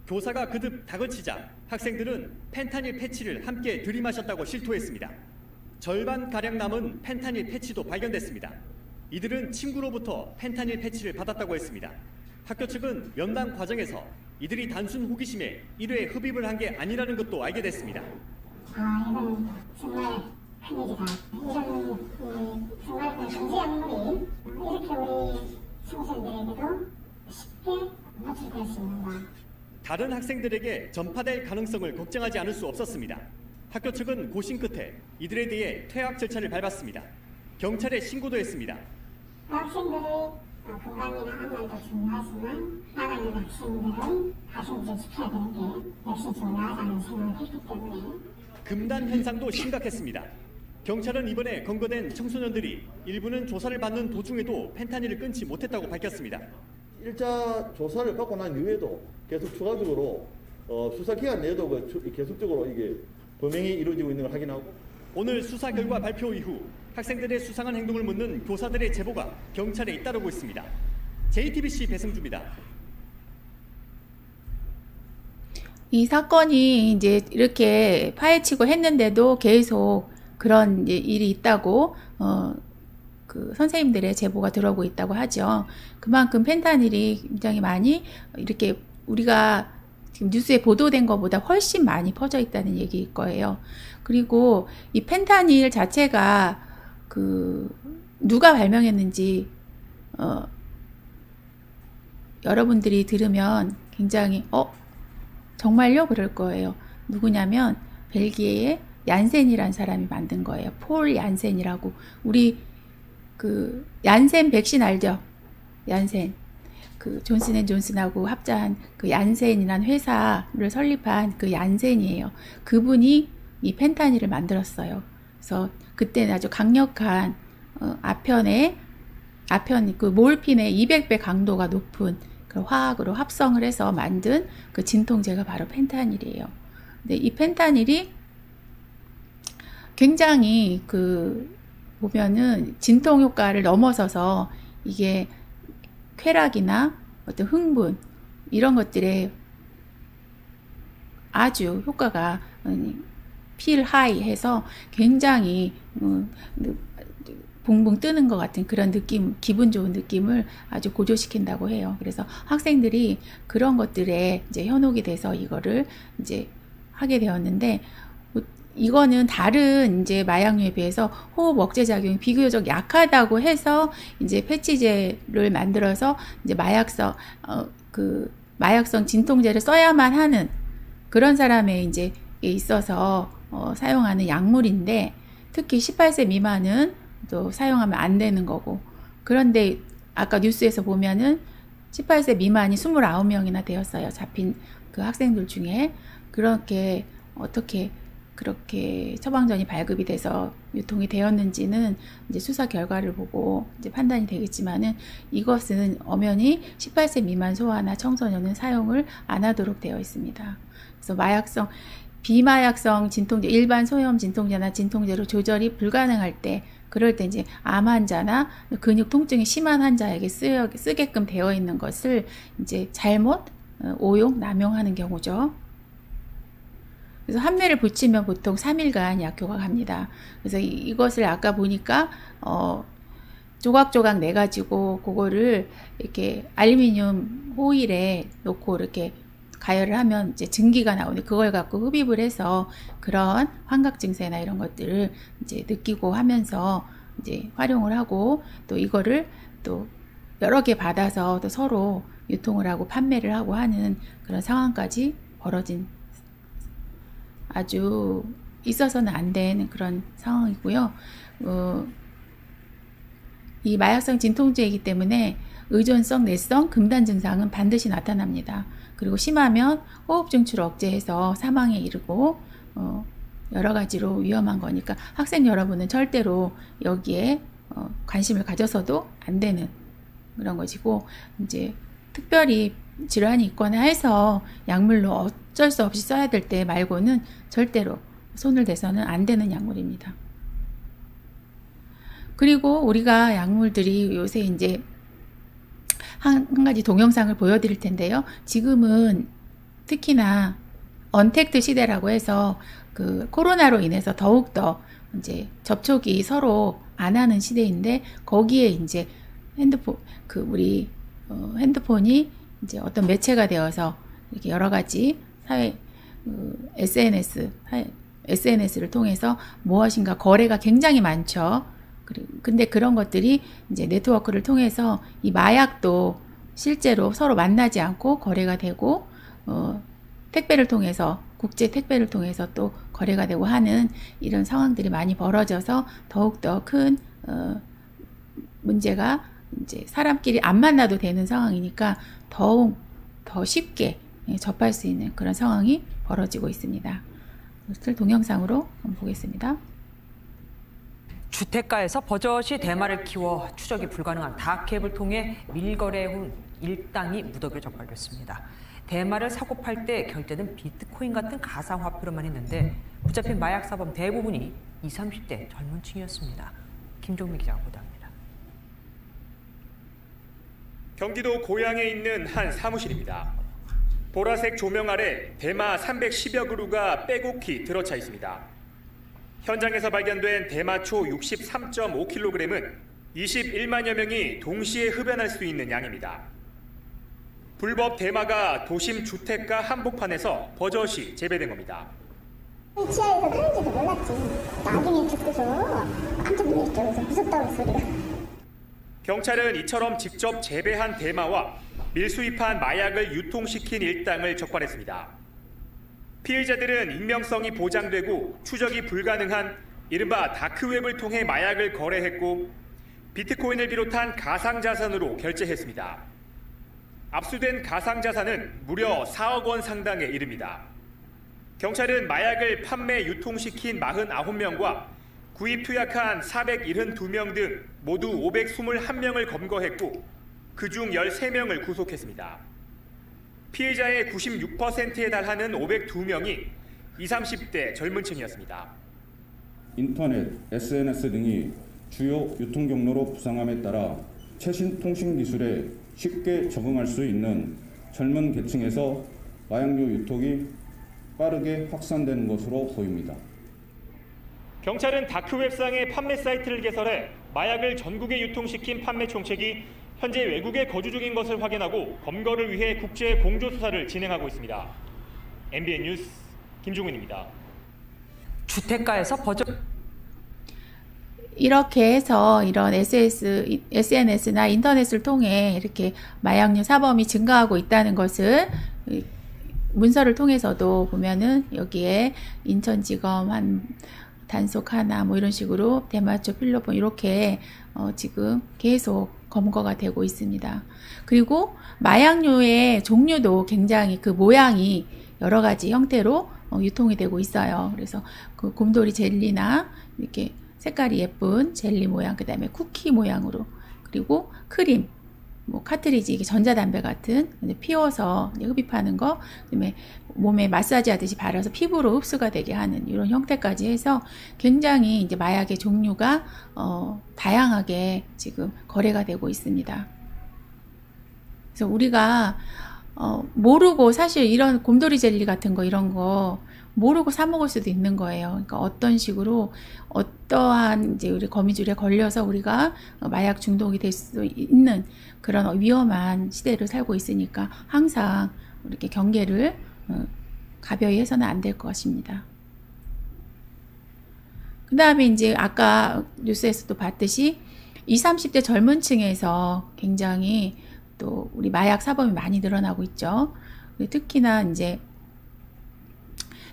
교사가 그듭 다그치자 학생들은 펜타닐 패치를 함께 들이마셨다고 실토했습니다. 절반가량 남은 펜타닐 패치도 발견됐습니다. 이들은 친구로부터 펜타닐 패치를 받았다고 했습니다. 학교 측은 면담 과정에서 이들이 단순 호기심에 1회 흡입을 한 게 아니라는 것도 알게 됐습니다. 이건 정말 큰일이다. 이런 정말 경제 약물이 이렇게 우리 청소년들에게도 쉽게 노출될 수 있는가. 다른 학생들에게 전파될 가능성을 걱정하지 않을 수 없었습니다. 학교 측은 고심 끝에 이들에 대해 퇴학 절차를 밟았습니다. 경찰에 신고도 했습니다. 학생들의 건강이나 안전도 중요하지만 나가는 학생들은 가슴을 지켜야 되는 게 역시 중요하다는 생각을 했기 때문에 금단 현상도 심각했습니다. 경찰은 이번에 검거된 청소년들이 일부는 조사를 받는 도중에도 펜타닐을 끊지 못했다고 밝혔습니다. 1차 조사를 받고 난 이후에도 계속 추가적으로 수사 기간 내에도 계속적으로 이게 범행이 이루어지고 있는 걸 확인하고 오늘 수사 결과 발표 이후 학생들의 수상한 행동을 묻는 교사들의 제보가 경찰에 잇따르고 있습니다. JTBC 배승주입니다. 이 사건이 이제 이렇게 파헤치고 했는데도 계속 그런 일이 있다고 그 선생님들의 제보가 들어오고 있다고 하죠. 그만큼 펜타닐이 굉장히 많이 이렇게 우리가 지금 뉴스에 보도된 것보다 훨씬 많이 퍼져 있다는 얘기일 거예요. 그리고 이 펜타닐 자체가 그 누가 발명했는지 여러분들이 들으면 굉장히 정말요? 그럴 거예요. 누구냐면 벨기에의 얀센이라는 사람이 만든 거예요. 폴 얀센이라고. 우리 그 얀센 백신 알죠? 얀센. 그 존슨앤존슨하고 합작한 그 얀센이라는 회사를 설립한 그 얀센이에요. 그분이 이 펜타닐을 만들었어요. 그래서 그때는 아주 강력한 아편 그 몰핀의 200배 강도가 높은 그 화학으로 합성을 해서 만든 그 진통제가 바로 펜타닐이에요. 근데 이 펜타닐이 굉장히 그 보면은 진통 효과를 넘어서서 이게 쾌락이나 어떤 흥분 이런 것들에 아주 효과가 필 하이 해서 굉장히 붕붕 뜨는 것 같은 그런 느낌, 기분 좋은 느낌을 아주 고조시킨다고 해요. 그래서 학생들이 그런 것들에 이제 현혹이 돼서 이거를 이제 하게 되었는데, 이거는 다른 이제 마약류에 비해서 호흡 억제 작용이 비교적 약하다고 해서 이제 패치제를 만들어서 이제 마약성 진통제를 써야만 하는 그런 사람에 이제 있어서 사용하는 약물인데, 특히 18세 미만은 또 사용하면 안 되는 거고, 그런데 아까 뉴스에서 보면은 18세 미만이 29명이나 되었어요. 잡힌 그 학생들 중에. 그렇게 어떻게 그렇게 처방전이 발급이 돼서 유통이 되었는지는 이제 수사 결과를 보고 이제 판단이 되겠지만은, 이것은 엄연히 18세 미만 소아나 청소년은 사용을 안 하도록 되어 있습니다. 그래서 비마약성 진통제, 일반 소염 진통제나 진통제로 조절이 불가능할 때, 그럴 때 이제 암 환자나 근육 통증이 심한 환자에게 쓰게끔 되어 있는 것을 이제 잘못 오용, 남용하는 경우죠. 그래서 한매를 붙이면 보통 3일간 약효가 갑니다. 그래서 이것을 아까 보니까 조각조각 내가지고 그거를 이렇게 알루미늄 호일에 놓고 이렇게 가열을 하면 이제 증기가 나오는데, 그걸 갖고 흡입을 해서 그런 환각 증세나 이런 것들을 이제 느끼고 하면서 이제 활용을 하고, 또 이거를 또 여러 개 받아서 또 서로 유통을 하고 판매를 하고 하는 그런 상황까지 벌어진 아주 있어서는 안 되는 그런 상황이고요. 이 마약성 진통제이기 때문에 의존성, 내성, 금단 증상은 반드시 나타납니다. 그리고 심하면 호흡 증출을 억제해서 사망에 이르고 여러 가지로 위험한 거니까 학생 여러분은 절대로 여기에 관심을 가져서도 안 되는 그런 것이고, 이제 특별히 질환이 있거나 해서 약물로 어쩔 수 없이 써야 될 때 말고는 절대로 손을 대서는 안 되는 약물입니다. 그리고 우리가 약물들이 요새 이제 한 가지 동영상을 보여드릴 텐데요. 지금은 특히나 언택트 시대라고 해서 그 코로나로 인해서 더욱더 이제 접촉이 서로 안 하는 시대인데, 거기에 이제 핸드폰이 이제 어떤 매체가 되어서 이렇게 여러 가지 SNS를 통해서 무엇인가 거래가 굉장히 많죠. 근데 그런 것들이 이제 네트워크를 통해서 이 마약도 실제로 서로 만나지 않고 거래가 되고, 택배를 통해서, 국제 택배를 통해서 또 거래가 되고 하는 이런 상황들이 많이 벌어져서 더욱더 큰 문제가 이제 사람끼리 안 만나도 되는 상황이니까 더욱 더 쉽게 접할 수 있는 그런 상황이 벌어지고 있습니다. 이것을 동영상으로 한번 보겠습니다. 주택가에서 버젓이 대마를 키워 추적이 불가능한 다크앱을 통해 밀거래해온 일당이 무더기로 적발됐습니다. 대마를 사고 팔 때 결제는 비트코인 같은 가상화폐로만 했는데 붙잡힌 마약사범 대부분이 20, 30대 젊은 층이었습니다. 김종민 기자가 보도합니다. 경기도 고양에 있는 한 사무실입니다. 보라색 조명 아래 대마 310여 그루가 빼곡히 들어차 있습니다. 현장에서 발견된 대마초 63.5kg은 21만여 명이 동시에 흡연할 수 있는 양입니다. 불법 대마가 도심 주택가 한복판에서 버젓이 재배된 겁니다. 지하에서 그런지도 몰랐지. 나중에 듣고서 깜짝 놀랐죠. 그래서 무섭다고 소리가. 경찰은 이처럼 직접 재배한 대마와 밀수입한 마약을 유통시킨 일당을 적발했습니다. 피의자들은 익명성이 보장되고 추적이 불가능한 이른바 다크웹을 통해 마약을 거래했고 비트코인을 비롯한 가상자산으로 결제했습니다. 압수된 가상자산은 무려 4억 원 상당에 이릅니다. 경찰은 마약을 판매, 유통시킨 49명과 구입 투약한 472명 등 모두 521명을 검거했고 그중 13명을 구속했습니다. 피해자의 96%에 달하는 502명이 20, 30대 젊은 층이었습니다. 인터넷, SNS 등이 주요 유통 경로로 부상함에 따라 최신 통신 기술에 쉽게 적응할 수 있는 젊은 계층에서 마약류 유통이 빠르게 확산되는 것으로 보입니다. 경찰은 다크웹상의 판매 사이트를 개설해 마약을 전국에 유통시킨 판매 총책이 현재 외국에 거주 중인 것을 확인하고 검거를 위해 국제 공조 수사를 진행하고 있습니다. MBN 뉴스 김종은입니다. 주택가에서 이렇게 해서 이런 SNS나 인터넷을 통해 이렇게 마약류 사범이 증가하고 있다는 것을 문서를 통해서도 보면은 여기에 인천지검 단속 하나 뭐 이런 식으로 대마초, 필로폰 이렇게 지금 계속 검거가 되고 있습니다. 그리고 마약류의 종류도 굉장히 그 모양이 여러 가지 형태로 유통이 되고 있어요. 그래서 그 곰돌이 젤리나 이렇게 색깔이 예쁜 젤리 모양, 그 다음에 쿠키 모양으로, 그리고 크림, 뭐 카트리지, 이게 전자담배 같은 피워서 흡입하는 거, 그다음에 몸에 마사지 하듯이 바르서 피부로 흡수가 되게 하는 이런 형태까지 해서 굉장히 이제 마약의 종류가 다양하게 지금 거래가 되고 있습니다. 그래서 우리가 모르고 사실 이런 곰돌이 젤리 같은 거 이런 거 모르고 사 먹을 수도 있는 거예요. 그러니까 어떤 식으로 어떠한 이제 우리 거미줄에 걸려서 우리가 마약 중독이 될 수 있는 그런 위험한 시대를 살고 있으니까 항상 이렇게 경계를 가벼이 해서는 안 될 것입니다. 그 다음에 이제 아까 뉴스에서도 봤듯이 20, 30대 젊은 층에서 굉장히 또 우리 마약 사범이 많이 늘어나고 있죠. 특히나 이제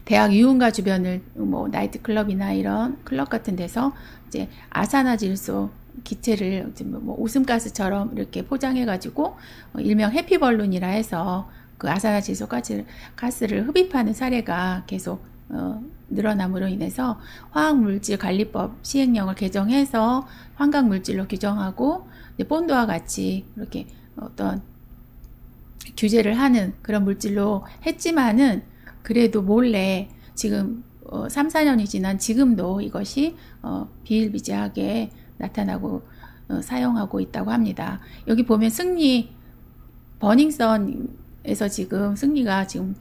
대학 유흥가 주변을 뭐 나이트 클럽이나 이런 클럽 같은 데서 이제 아산화질소 기체를 뭐 웃음가스처럼 이렇게 포장해가지고 일명 해피벌룬이라 해서 그 아산화질소 가스를 흡입하는 사례가 계속 늘어남으로 인해서 화학물질관리법 시행령을 개정해서 환각물질로 규정하고 본드와 같이 이렇게 어떤 규제를 하는 그런 물질로 했지만은 그래도 몰래 지금 3, 4년이 지난 지금도 이것이 비일비재하게 나타나고 사용하고 있다고 합니다. 여기 보면 승리 버닝썬에서 지금 승리가 지금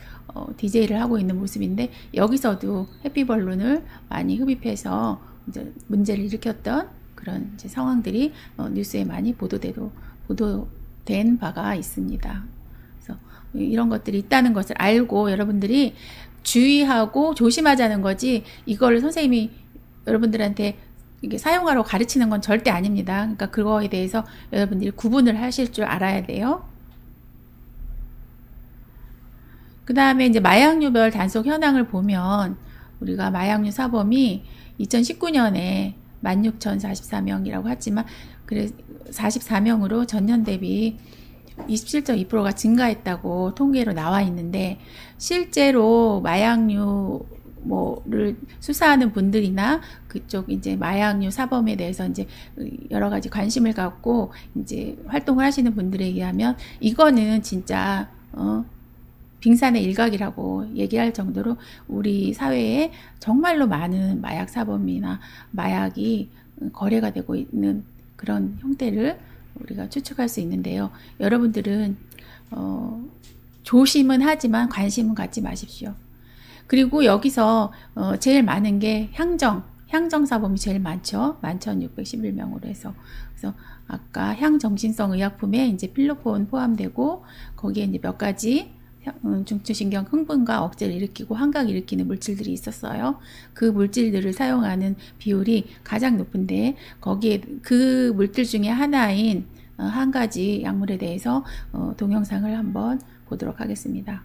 DJ를 하고 있는 모습인데 여기서도 해피벌룬을 많이 흡입해서 이제 문제를 일으켰던 그런 이제 상황들이 뉴스에 많이 보도된 바가 있습니다. 그래서 이런 것들이 있다는 것을 알고 여러분들이 주의하고 조심하자는 거지 이걸 선생님이 여러분들한테 이게 사용하라고 가르치는 건 절대 아닙니다. 그러니까 그거에 대해서 여러분들이 구분을 하실 줄 알아야 돼요. 그 다음에 이제 마약류별 단속 현황을 보면 우리가 마약류 사범이 2019년에 16,044명이라고 했지만 그래 44명으로 전년 대비 27.2%가 증가했다고 통계로 나와 있는데 실제로 마약류를 수사하는 분들이나 그쪽 이제 마약류 사범에 대해서 이제 여러 가지 관심을 갖고 이제 활동을 하시는 분들에 의하면 이거는 진짜 빙산의 일각이라고 얘기할 정도로 우리 사회에 정말로 많은 마약 사범이나 마약이 거래가 되고 있는 그런 형태를 우리가 추측할 수 있는데요. 여러분들은 조심은 하지만 관심은 갖지 마십시오. 그리고 여기서 제일 많은 게 향정 사범이 제일 많죠. 11,611명으로 해서. 그래서 아까 향정신성 의약품에 이제 필로폰 포함되고 거기에 이제 몇 가지 중추신경 흥분과 억제를 일으키고 환각 일으키는 물질들이 있었어요. 그 물질들을 사용하는 비율이 가장 높은데 거기에 그 물질 중에 하나인 한 가지 약물에 대해서 동영상을 한번 보도록 하겠습니다.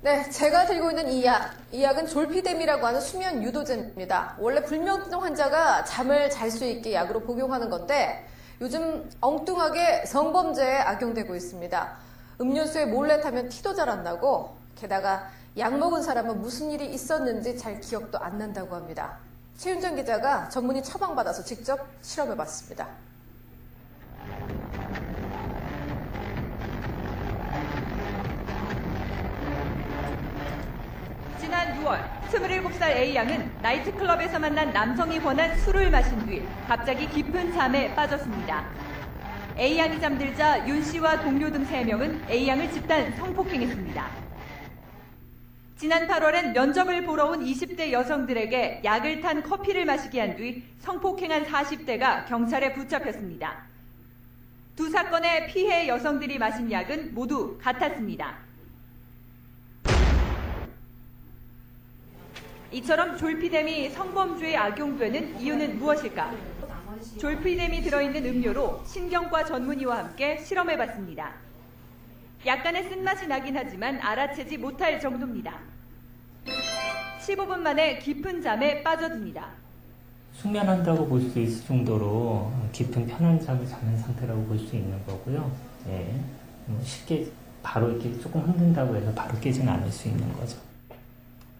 네, 제가 들고 있는 이 약은 졸피뎀이라고 하는 수면 유도제입니다. 원래 불면증 환자가 잠을 잘 수 있게 약으로 복용하는 건데 요즘 엉뚱하게 성범죄에 악용되고 있습니다. 음료수에 몰래 타면 티도 잘 안 나고 게다가 약 먹은 사람은 무슨 일이 있었는지 잘 기억도 안 난다고 합니다. 최윤정 기자가 전문의 처방받아서 직접 실험해봤습니다. 지난 6월 27살 A양은 나이트클럽에서 만난 남성이 권한 술을 마신 뒤 갑자기 깊은 잠에 빠졌습니다. A양이 잠들자 윤씨와 동료 등 3명은 A양을 집단 성폭행했습니다. 지난 8월엔 면접을 보러 온 20대 여성들에게 약을 탄 커피를 마시게 한 뒤 성폭행한 40대가 경찰에 붙잡혔습니다. 두 사건의 피해 여성들이 마신 약은 모두 같았습니다. 이처럼 졸피뎀이 성범죄에 악용되는 이유는 무엇일까? 졸피뎀이 들어있는 음료로 신경과 전문의와 함께 실험해봤습니다. 약간의 쓴맛이 나긴 하지만 알아채지 못할 정도입니다. 15분 만에 깊은 잠에 빠져듭니다. 숙면한다고 볼 수 있을 정도로 깊은 편한 잠을 자는 상태라고 볼 수 있는 거고요. 네, 쉽게 바로 이렇게 조금 흔든다고 해서 바로 깨지는 않을 수 있는 거죠.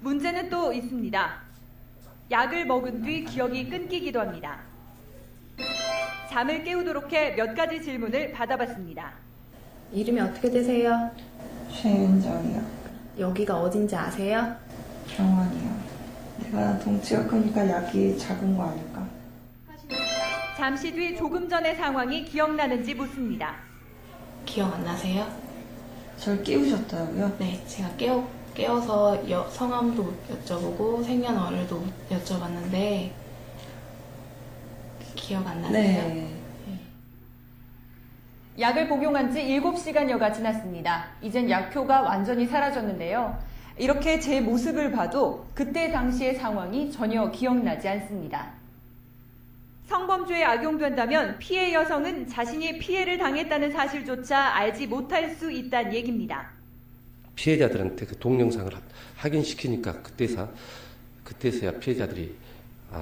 문제는 또 있습니다. 약을 먹은 뒤 기억이 끊기기도 합니다. 잠을 깨우도록 해 몇 가지 질문을 받아봤습니다. 이름이 어떻게 되세요? 최윤정이요. 여기가 어딘지 아세요? 병원이요. 내가 덩치가 크니까 약이 작은 거 아닐까? 잠시 뒤 조금 전의 상황이 기억나는지 묻습니다. 기억 안 나세요? 절 깨우셨다고요? 네, 제가 깨워서 성함도 여쭤보고 생년월일도 여쭤봤는데 기억 안 나세요? 네. 약을 복용한 지 7시간여가 지났습니다. 이젠 약효가 완전히 사라졌는데요. 이렇게 제 모습을 봐도 그때 당시의 상황이 전혀 기억나지 않습니다. 성범죄에 악용된다면 피해 여성은 자신이 피해를 당했다는 사실조차 알지 못할 수 있다는 얘기입니다. 피해자들한테 그 동영상을 확인시키니까 그때서야 피해자들이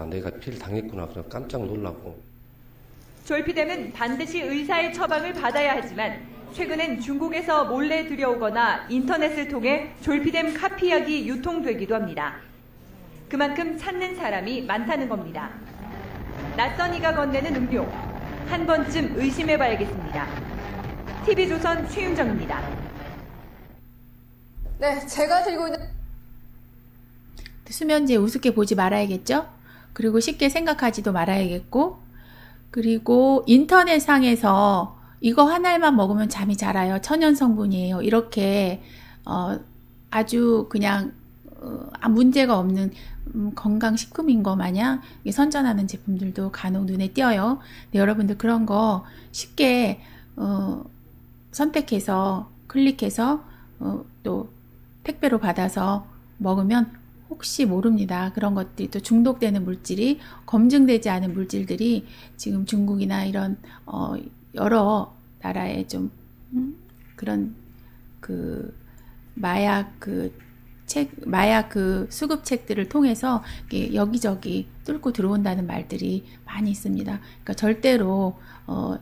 내가 피해를 당했구나 그냥 깜짝 놀라고. 졸피뎀은 반드시 의사의 처방을 받아야 하지만 최근엔 중국에서 몰래 들여오거나 인터넷을 통해 졸피뎀 카피약이 유통되기도 합니다. 그만큼 찾는 사람이 많다는 겁니다. 낯선 이가 건네는 음료, 한 번쯤 의심해봐야겠습니다. TV조선 최윤정입니다. 네, 제가 들고 있는 수면제 우습게 보지 말아야겠죠? 그리고 쉽게 생각하지도 말아야겠고, 그리고 인터넷상에서 이거 한 알만 먹으면 잠이 잘 와요. 천연 성분이에요. 이렇게 아주 그냥 문제가 없는 건강식품인 거 마냥 선전하는 제품들도 간혹 눈에 띄어요. 근데 여러분들 그런 거 쉽게 선택해서 클릭해서 또 택배로 받아서 먹으면 혹시 모릅니다. 그런 것들이 또 중독되는 물질이 검증되지 않은 물질들이 지금 중국이나 이런 여러 나라의 좀 그런 그 마약 수급책들을 통해서 여기저기 뚫고 들어온다는 말들이 많이 있습니다. 그러니까 절대로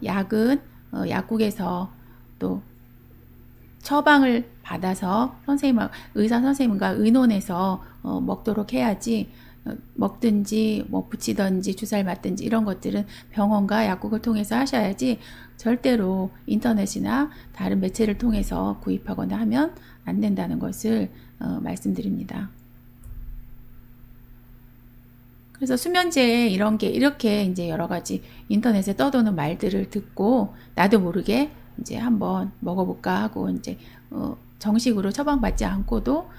약은 약국에서 또 처방을 받아서 의사 선생님과 의논해서 먹도록 해야지, 먹든지 뭐 붙이든지 주사를 맞든지 이런 것들은 병원과 약국을 통해서 하셔야지 절대로 인터넷이나 다른 매체를 통해서 구입하거나 하면 안 된다는 것을 말씀드립니다. 그래서 수면제 이런 게 이렇게 이제 여러 가지 인터넷에 떠도는 말들을 듣고 나도 모르게 이제 한번 먹어볼까 하고 이제 정식으로 처방받지 않고도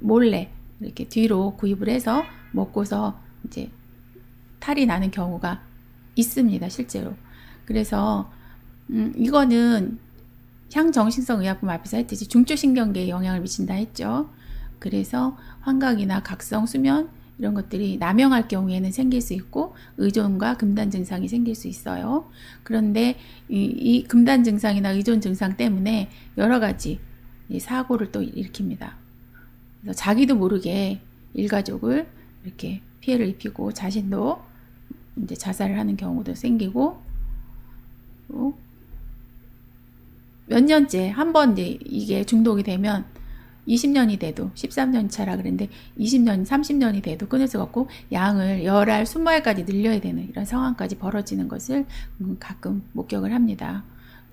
몰래 이렇게 뒤로 구입을 해서 먹고서 이제 탈이 나는 경우가 있습니다, 실제로. 그래서 이거는 향정신성 의약품 앞에서 했듯이 중추신경계에 영향을 미친다 했죠. 그래서 환각이나 각성, 수면 이런 것들이 남용할 경우에는 생길 수 있고 의존과 금단 증상이 생길 수 있어요. 그런데 이 금단 증상이나 의존 증상 때문에 여러 가지 사고를 또 일으킵니다. 그래서 자기도 모르게 일가족을 이렇게 피해를 입히고 자신도 이제 자살을 하는 경우도 생기고, 몇 년째 한 번 이게 중독이 되면 20년이 돼도 13년 차라 그랬는데 20년, 30년이 돼도 끊을 수가 없고 양을 10알, 20알까지 늘려야 되는 이런 상황까지 벌어지는 것을 가끔 목격을 합니다.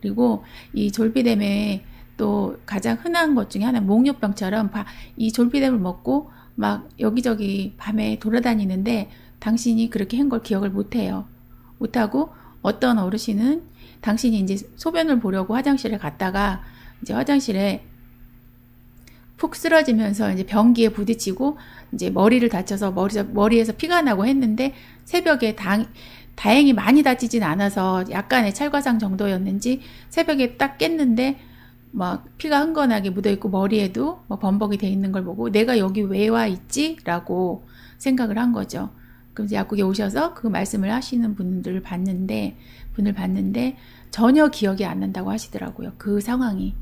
그리고 이 졸피뎀의 또 가장 흔한 것 중에 하나 목욕병처럼 이 졸피뎀을 먹고 막 여기저기 밤에 돌아다니는데 당신이 그렇게 한 걸 기억을 못해요. 못하고 어떤 어르신은 당신이 이제 소변을 보려고 화장실에 갔다가 이제 화장실에 푹 쓰러지면서 이제 변기에 부딪히고 이제 머리를 다쳐서 머리에서 피가 나고 했는데 새벽에 다행히 많이 다치진 않아서 약간의 찰과상 정도였는지 새벽에 딱 깼는데 막 피가 흥건하게 묻어있고 머리에도 뭐 범벅이 돼 있는 걸 보고 내가 여기 왜 와 있지? 라고 생각을 한 거죠. 그래서 약국에 오셔서 그 말씀을 하시는 분을 봤는데 전혀 기억이 안 난다고 하시더라고요. 그 상황이.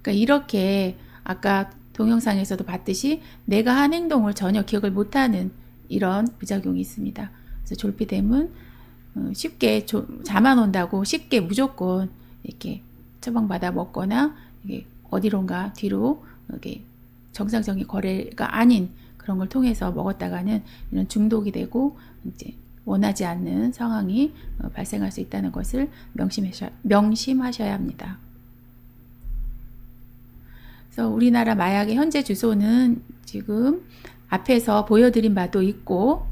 그러니까 이렇게 아까 동영상에서도 봤듯이 내가 한 행동을 전혀 기억을 못하는 이런 부작용이 있습니다. 그래서 졸피뎀은 쉽게 잠 안 온다고 쉽게 무조건 이렇게 처방받아 먹거나 이게 어디론가 뒤로 이게 정상적인 거래가 아닌 그런 걸 통해서 먹었다가는 이런 중독이 되고 이제 원하지 않는 상황이 발생할 수 있다는 것을 명심하셔야 합니다. 그래서 우리나라 마약의 현재 주소는 지금 앞에서 보여드린 바도 있고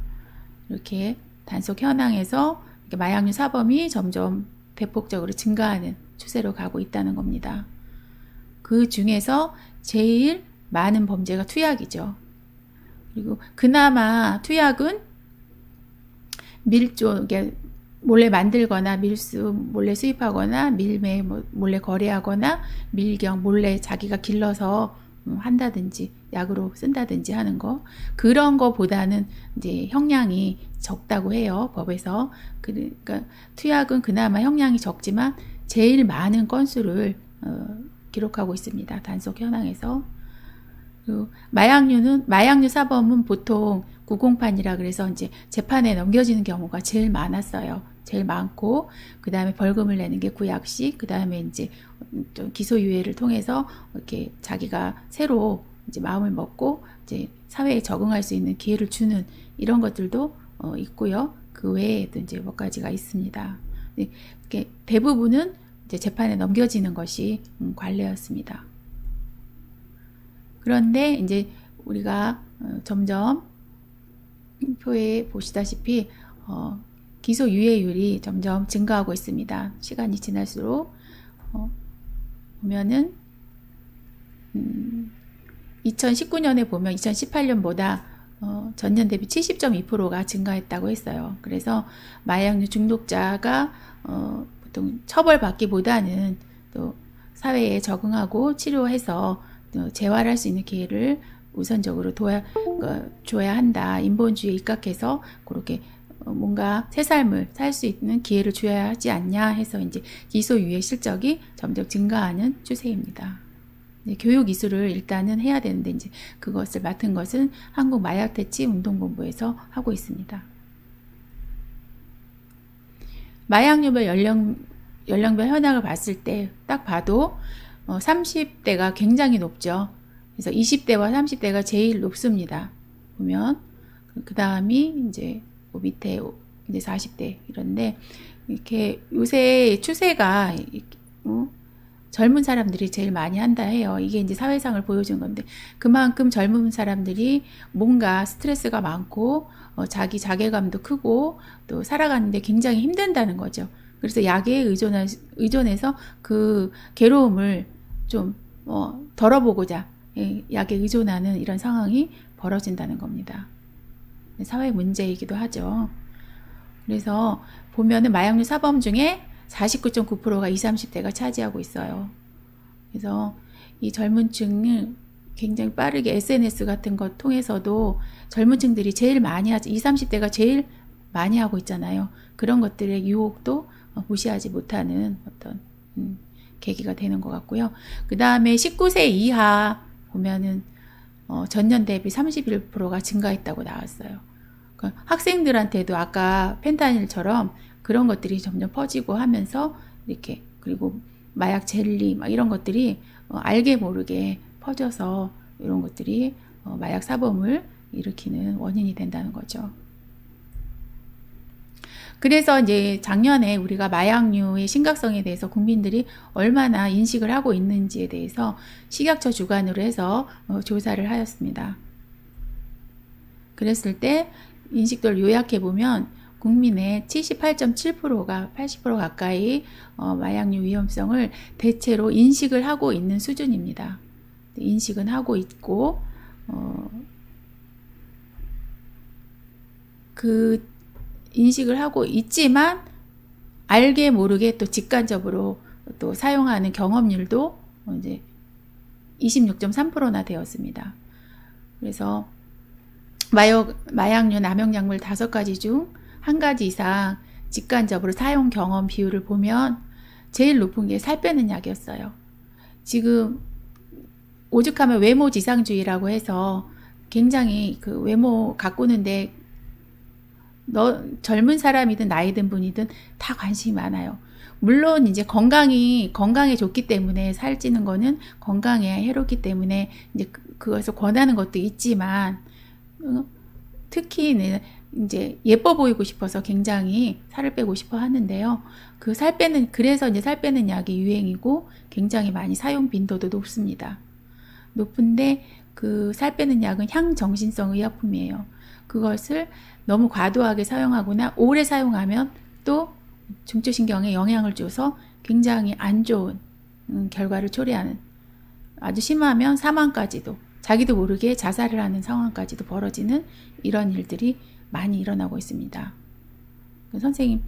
이렇게 단속 현황에서 이렇게 마약류 사범이 점점 대폭적으로 증가하는 추세로 가고 있다는 겁니다. 그 중에서 제일 많은 범죄가 투약이죠. 그리고 그나마 투약은 밀조, 몰래 만들거나 밀수 몰래 수입하거나 밀매 몰래 거래하거나 밀경 몰래 자기가 길러서 한다든지 약으로 쓴다든지 하는 거, 그런 거보다는 이제 형량이 적다고 해요, 법에서. 그러니까 투약은 그나마 형량이 적지만 제일 많은 건수를 기록하고 있습니다, 단속 현황에서. 마약류 사범은 보통 구공판이라 그래서 이제 재판에 넘겨지는 경우가 제일 많았어요. 제일 많고, 그 다음에 벌금을 내는 게 구약식, 그 다음에 이제 좀 기소유예를 통해서 이렇게 자기가 새로 이제 마음을 먹고 이제 사회에 적응할 수 있는 기회를 주는 이런 것들도 있고요. 그 외에도 이제 몇 가지가 있습니다. 이렇게 대부분은 이제 재판에 넘겨지는 것이 관례였습니다. 그런데 이제 우리가 점점 표에 보시다시피 기소유예율이 점점 증가하고 있습니다. 시간이 지날수록 보면은 2019년에 보면 2018년보다 전년 대비 70.2%가 증가했다고 했어요. 그래서 마약류 중독자가 보통 처벌받기보다는 또 사회에 적응하고 치료해서 재활할 수 있는 기회를 우선적으로 줘야 한다. 인본주의에 입각해서 그렇게 뭔가 새 삶을 살 수 있는 기회를 줘야 하지 않냐 해서 이제 기소유예 실적이 점점 증가하는 추세입니다. 교육 이수를 일단은 해야 되는데 이제 그것을 맡은 것은 한국마약퇴치운동본부에서 하고 있습니다. 마약류별 연령별 현황을 봤을 때 딱 봐도 30대가 굉장히 높죠. 그래서 20대와 30대가 제일 높습니다. 보면 그 다음이 이제 밑에 이제 40대 이런데, 이렇게 요새 추세가 젊은 사람들이 제일 많이 한다 해요. 이게 이제 사회상을 보여준 건데, 그만큼 젊은 사람들이 뭔가 스트레스가 많고 자기 자괴감도 크고 또 살아가는데 굉장히 힘든다는 거죠. 그래서 약에 의존해서 그 괴로움을 좀 덜어보고자 약에 의존하는 이런 상황이 벌어진다는 겁니다. 사회 문제이기도 하죠. 그래서 보면은 마약류 사범 중에 49.9%가 20, 30대가 차지하고 있어요. 그래서 이 젊은 층을 굉장히 빠르게 SNS 같은 것 통해서도 젊은 층들이 제일 많이 하죠. 20, 30대가 제일 많이 하고 있잖아요. 그런 것들의 유혹도 무시하지 못하는 어떤 계기가 되는 것 같고요. 그 다음에 19세 이하 보면은 전년 대비 31%가 증가했다고 나왔어요. 그러니까 학생들한테도 아까 펜타닐처럼 그런 것들이 점점 퍼지고 하면서 이렇게, 그리고 마약 젤리 막 이런 것들이 알게 모르게 퍼져서 이런 것들이 마약 사범을 일으키는 원인이 된다는 거죠. 그래서 이제 작년에 우리가 마약류의 심각성에 대해서 국민들이 얼마나 인식을 하고 있는지에 대해서 식약처 주관으로 해서 조사를 하였습니다. 그랬을 때 인식도를 요약해 보면 국민의 78.7%가 80% 가까이 마약류 위험성을 대체로 인식을 하고 있는 수준입니다. 인식은 하고 있고 그 인식을 하고 있지만 알게 모르게 또 직간접으로 또 사용하는 경험률도 이제 26.3%나 되었습니다. 그래서 마약류 남용약물 5가지 중 1가지 이상 직간접으로 사용 경험 비율을 보면 제일 높은 게 살 빼는 약이었어요. 지금 오죽하면 외모 지상주의라고 해서 굉장히 그 외모 가꾸는데 젊은 사람이든 나이 든 분이든 다 관심이 많아요. 물론 이제 건강에 좋기 때문에 살찌는 거는 건강에 해롭기 때문에 이제 그것을 권하는 것도 있지만 특히 이제 예뻐 보이고 싶어서 굉장히 살을 빼고 싶어 하는데요. 그래서 이제 살 빼는 약이 유행이고 굉장히 많이 사용 빈도도 높습니다. 높은데 그 살 빼는 약은 향정신성 의약품이에요. 그것을 너무 과도하게 사용하거나 오래 사용하면 또 중추신경에 영향을 줘서 굉장히 안 좋은 결과를 초래하는, 아주 심하면 사망까지도, 자기도 모르게 자살을 하는 상황까지도 벌어지는 이런 일들이 많이 일어나고 있습니다. 선생님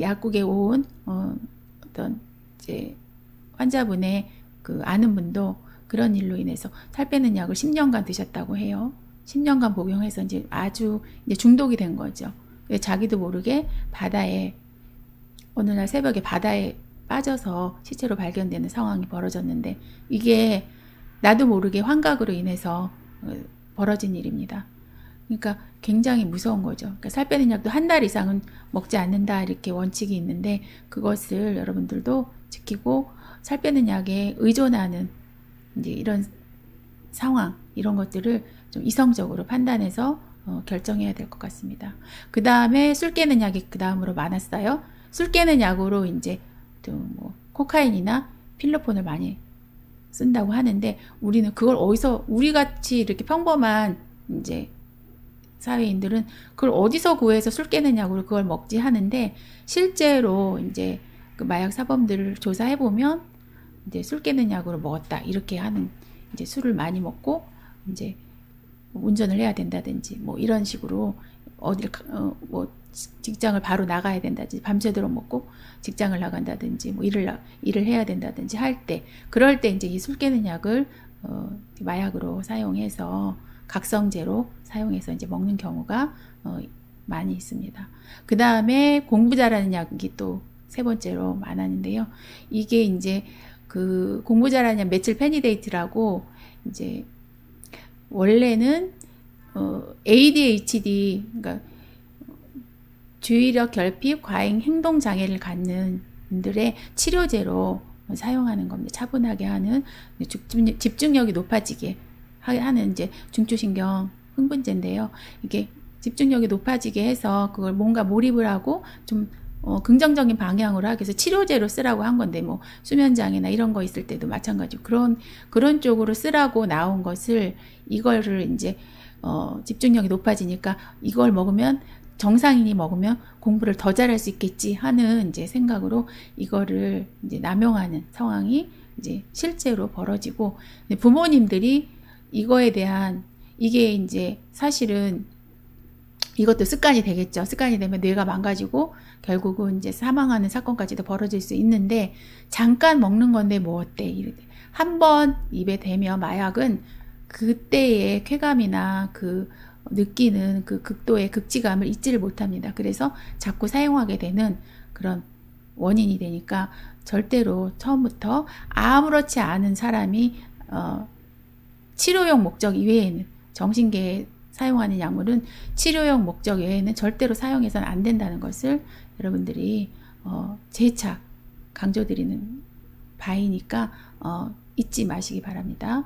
약국에 온 어떤 이제 환자분의 그 아는 분도 그런 일로 인해서 살 빼는 약을 10년간 드셨다고 해요. 10년간 복용해서 이제 아주 이제 중독이 된 거죠. 자기도 모르게 바다에 어느 날 새벽에 바다에 빠져서 시체로 발견되는 상황이 벌어졌는데 이게 나도 모르게 환각으로 인해서 벌어진 일입니다. 그러니까 굉장히 무서운 거죠. 그러니까 살 빼는 약도 한 달 이상은 먹지 않는다 이렇게 원칙이 있는데 그것을 여러분들도 지키고 살 빼는 약에 의존하는 이제 이런 상황 이런 것들을 좀 이성적으로 판단해서 결정해야 될 것 같습니다. 그 다음에 술 깨는 약이 그 다음으로 많았어요. 술 깨는 약으로 이제 또 뭐 코카인이나 필로폰을 많이 쓴다고 하는데 우리는 그걸 어디서 우리 같이 이렇게 평범한 이제 사회인들은 그걸 어디서 구해서 술 깨는 약으로 그걸 먹지 하는데 실제로 이제 그 마약 사범들을 조사해 보면 이제 술 깨는 약으로 먹었다 이렇게 하는 이제 술을 많이 먹고 이제 운전을 해야 된다든지 뭐 이런 식으로 어딜 뭐 직장을 바로 나가야 된다든지 밤새도록 먹고 직장을 나간다든지 뭐 일을 해야 된다든지 할 때 그럴 때 이제 이 술 깨는 약을 마약으로 사용해서 각성제로 사용해서 이제 먹는 경우가 많이 있습니다. 그 다음에 공부 잘하는 약이 또 세 번째로 많았는데요. 이게 이제 그 공부 잘하는 약 메틸페니데이트라고 이제 원래는 ADHD 그러니까 주의력 결핍 과잉 행동 장애를 갖는 분들의 치료제로 사용하는 겁니다. 차분하게 하는 집중력이 높아지게 하는 이제 중추신경 흥분제인데요. 이게 집중력이 높아지게 해서 그걸 뭔가 몰입을 하고 좀 긍정적인 방향으로 하기 위해서 치료제로 쓰라고 한 건데 뭐 수면장애나 이런 거 있을 때도 마찬가지고 그런 쪽으로 쓰라고 나온 것을 이거를 이제 집중력이 높아지니까 이걸 먹으면 정상인이 먹으면 공부를 더 잘할 수 있겠지 하는 이제 생각으로 이거를 이제 남용하는 상황이 이제 실제로 벌어지고 부모님들이 이거에 대한 이게 이제 사실은 이것도 습관이 되겠죠. 습관이 되면 뇌가 망가지고 결국은 이제 사망하는 사건까지도 벌어질 수 있는데 잠깐 먹는 건데 뭐 어때? 한 번 입에 대면 마약은 그때의 쾌감이나 그 느끼는 그 극도의 극지감을 잊지를 못합니다. 그래서 자꾸 사용하게 되는 그런 원인이 되니까 절대로 처음부터 아무렇지 않은 사람이 치료용 목적 이외에는 정신계에 사용하는 약물은 치료용 목적 외에는 절대로 사용해서는 안 된다는 것을 여러분들이 재차 강조드리는 바이니까 잊지 마시기 바랍니다.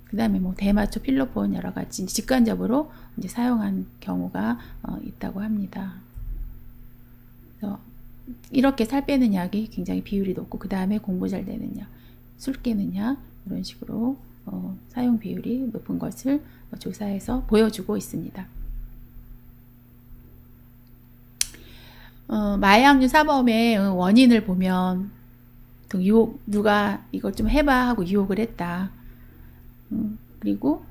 그 다음에 뭐 대마초, 필로폰 여러 가지 직관적으로 이제 사용한 경우가 있다고 합니다. 그래서 이렇게 살 빼는 약이 굉장히 비율이 높고 그 다음에 공부 잘 되는 약, 술 깨는 약 이런 식으로 사용 비율이 높은 것을 조사해서 보여주고 있습니다. 마약류 사범의 원인을 보면 유혹, 누가 이거 좀 해봐 하고 유혹을 했다. 그리고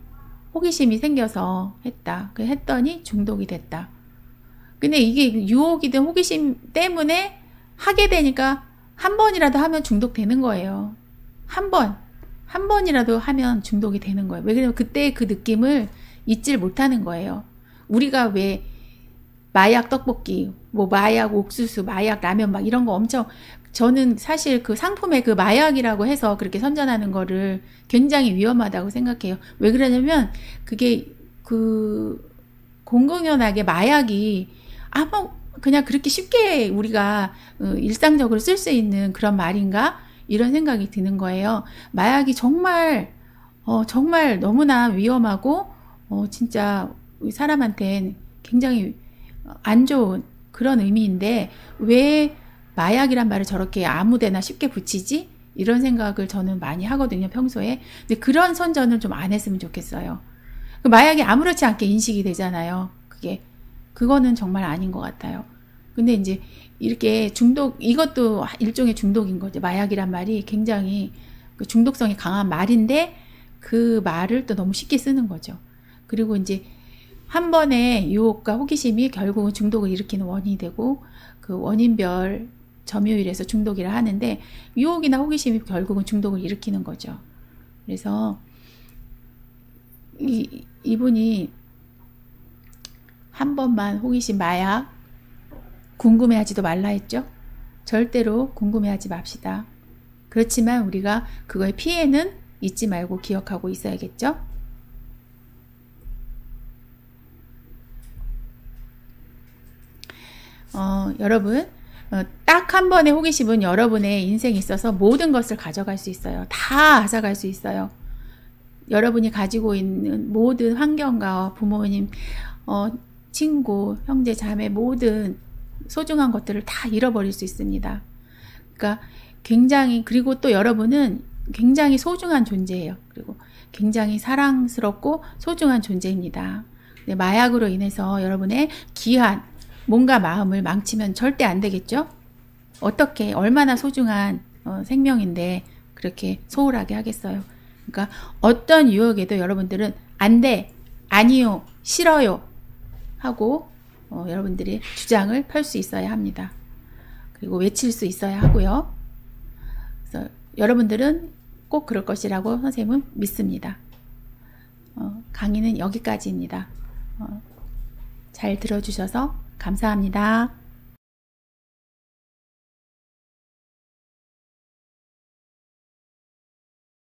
호기심이 생겨서 했다. 했더니 중독이 됐다. 근데 이게 유혹이든 호기심 때문에 하게 되니까 한 번이라도 하면 중독되는 거예요. 한 번이라도 하면 중독이 되는 거예요. 왜 그러냐면 그때 그 느낌을 잊질 못하는 거예요. 우리가 왜 마약 떡볶이, 뭐 마약 옥수수, 마약 라면 막 이런 거 엄청 저는 사실 그 상품에 그 마약이라고 해서 그렇게 선전하는 거를 굉장히 위험하다고 생각해요. 왜 그러냐면 그게 그 공공연하게 마약이 그냥 그렇게 쉽게 우리가 일상적으로 쓸 수 있는 그런 말인가? 이런 생각이 드는 거예요. 마약이 정말 너무나 위험하고 진짜 사람한테는 굉장히 안 좋은 그런 의미인데 왜 마약이란 말을 저렇게 아무데나 쉽게 붙이지? 이런 생각을 저는 많이 하거든요, 평소에. 근데 그런 선전을 좀 안 했으면 좋겠어요. 그 마약이 아무렇지 않게 인식이 되잖아요. 그거는 정말 아닌 것 같아요. 근데 이제 이렇게 이것도 일종의 중독인 거죠. 마약이란 말이 굉장히 그 중독성이 강한 말인데 그 말을 또 너무 쉽게 쓰는 거죠. 그리고 이제 한 번의 유혹과 호기심이 결국은 중독을 일으키는 원인이 되고 그 원인별 점유율에서 중독이라 하는데 유혹이나 호기심이 결국은 중독을 일으키는 거죠. 그래서 이분이 한 번만 호기심, 마약 궁금해하지도 말라 했죠. 절대로 궁금해하지 맙시다. 그렇지만 우리가 그거의 피해는 잊지 말고 기억하고 있어야겠죠. 여러분, 딱 한 번의 호기심은 여러분의 인생에 있어서 모든 것을 가져갈 수 있어요. 다 앗아갈 수 있어요. 여러분이 가지고 있는 모든 환경과 부모님, 친구, 형제, 자매 모든 소중한 것들을 다 잃어버릴 수 있습니다. 그러니까 그리고 또 여러분은 굉장히 소중한 존재예요. 그리고 굉장히 사랑스럽고 소중한 존재입니다. 근데 마약으로 인해서 여러분의 귀한 몸과 마음을 망치면 절대 안 되겠죠? 어떻게, 얼마나 소중한 생명인데 그렇게 소홀하게 하겠어요? 그러니까 어떤 유혹에도 여러분들은 안 돼, 아니요, 싫어요 하고 여러분들이 주장을 펼 수 있어야 합니다. 그리고 외칠 수 있어야 하고요. 그래서 여러분들은 꼭 그럴 것이라고 선생님은 믿습니다. 강의는 여기까지입니다. 잘 들어주셔서 감사합니다.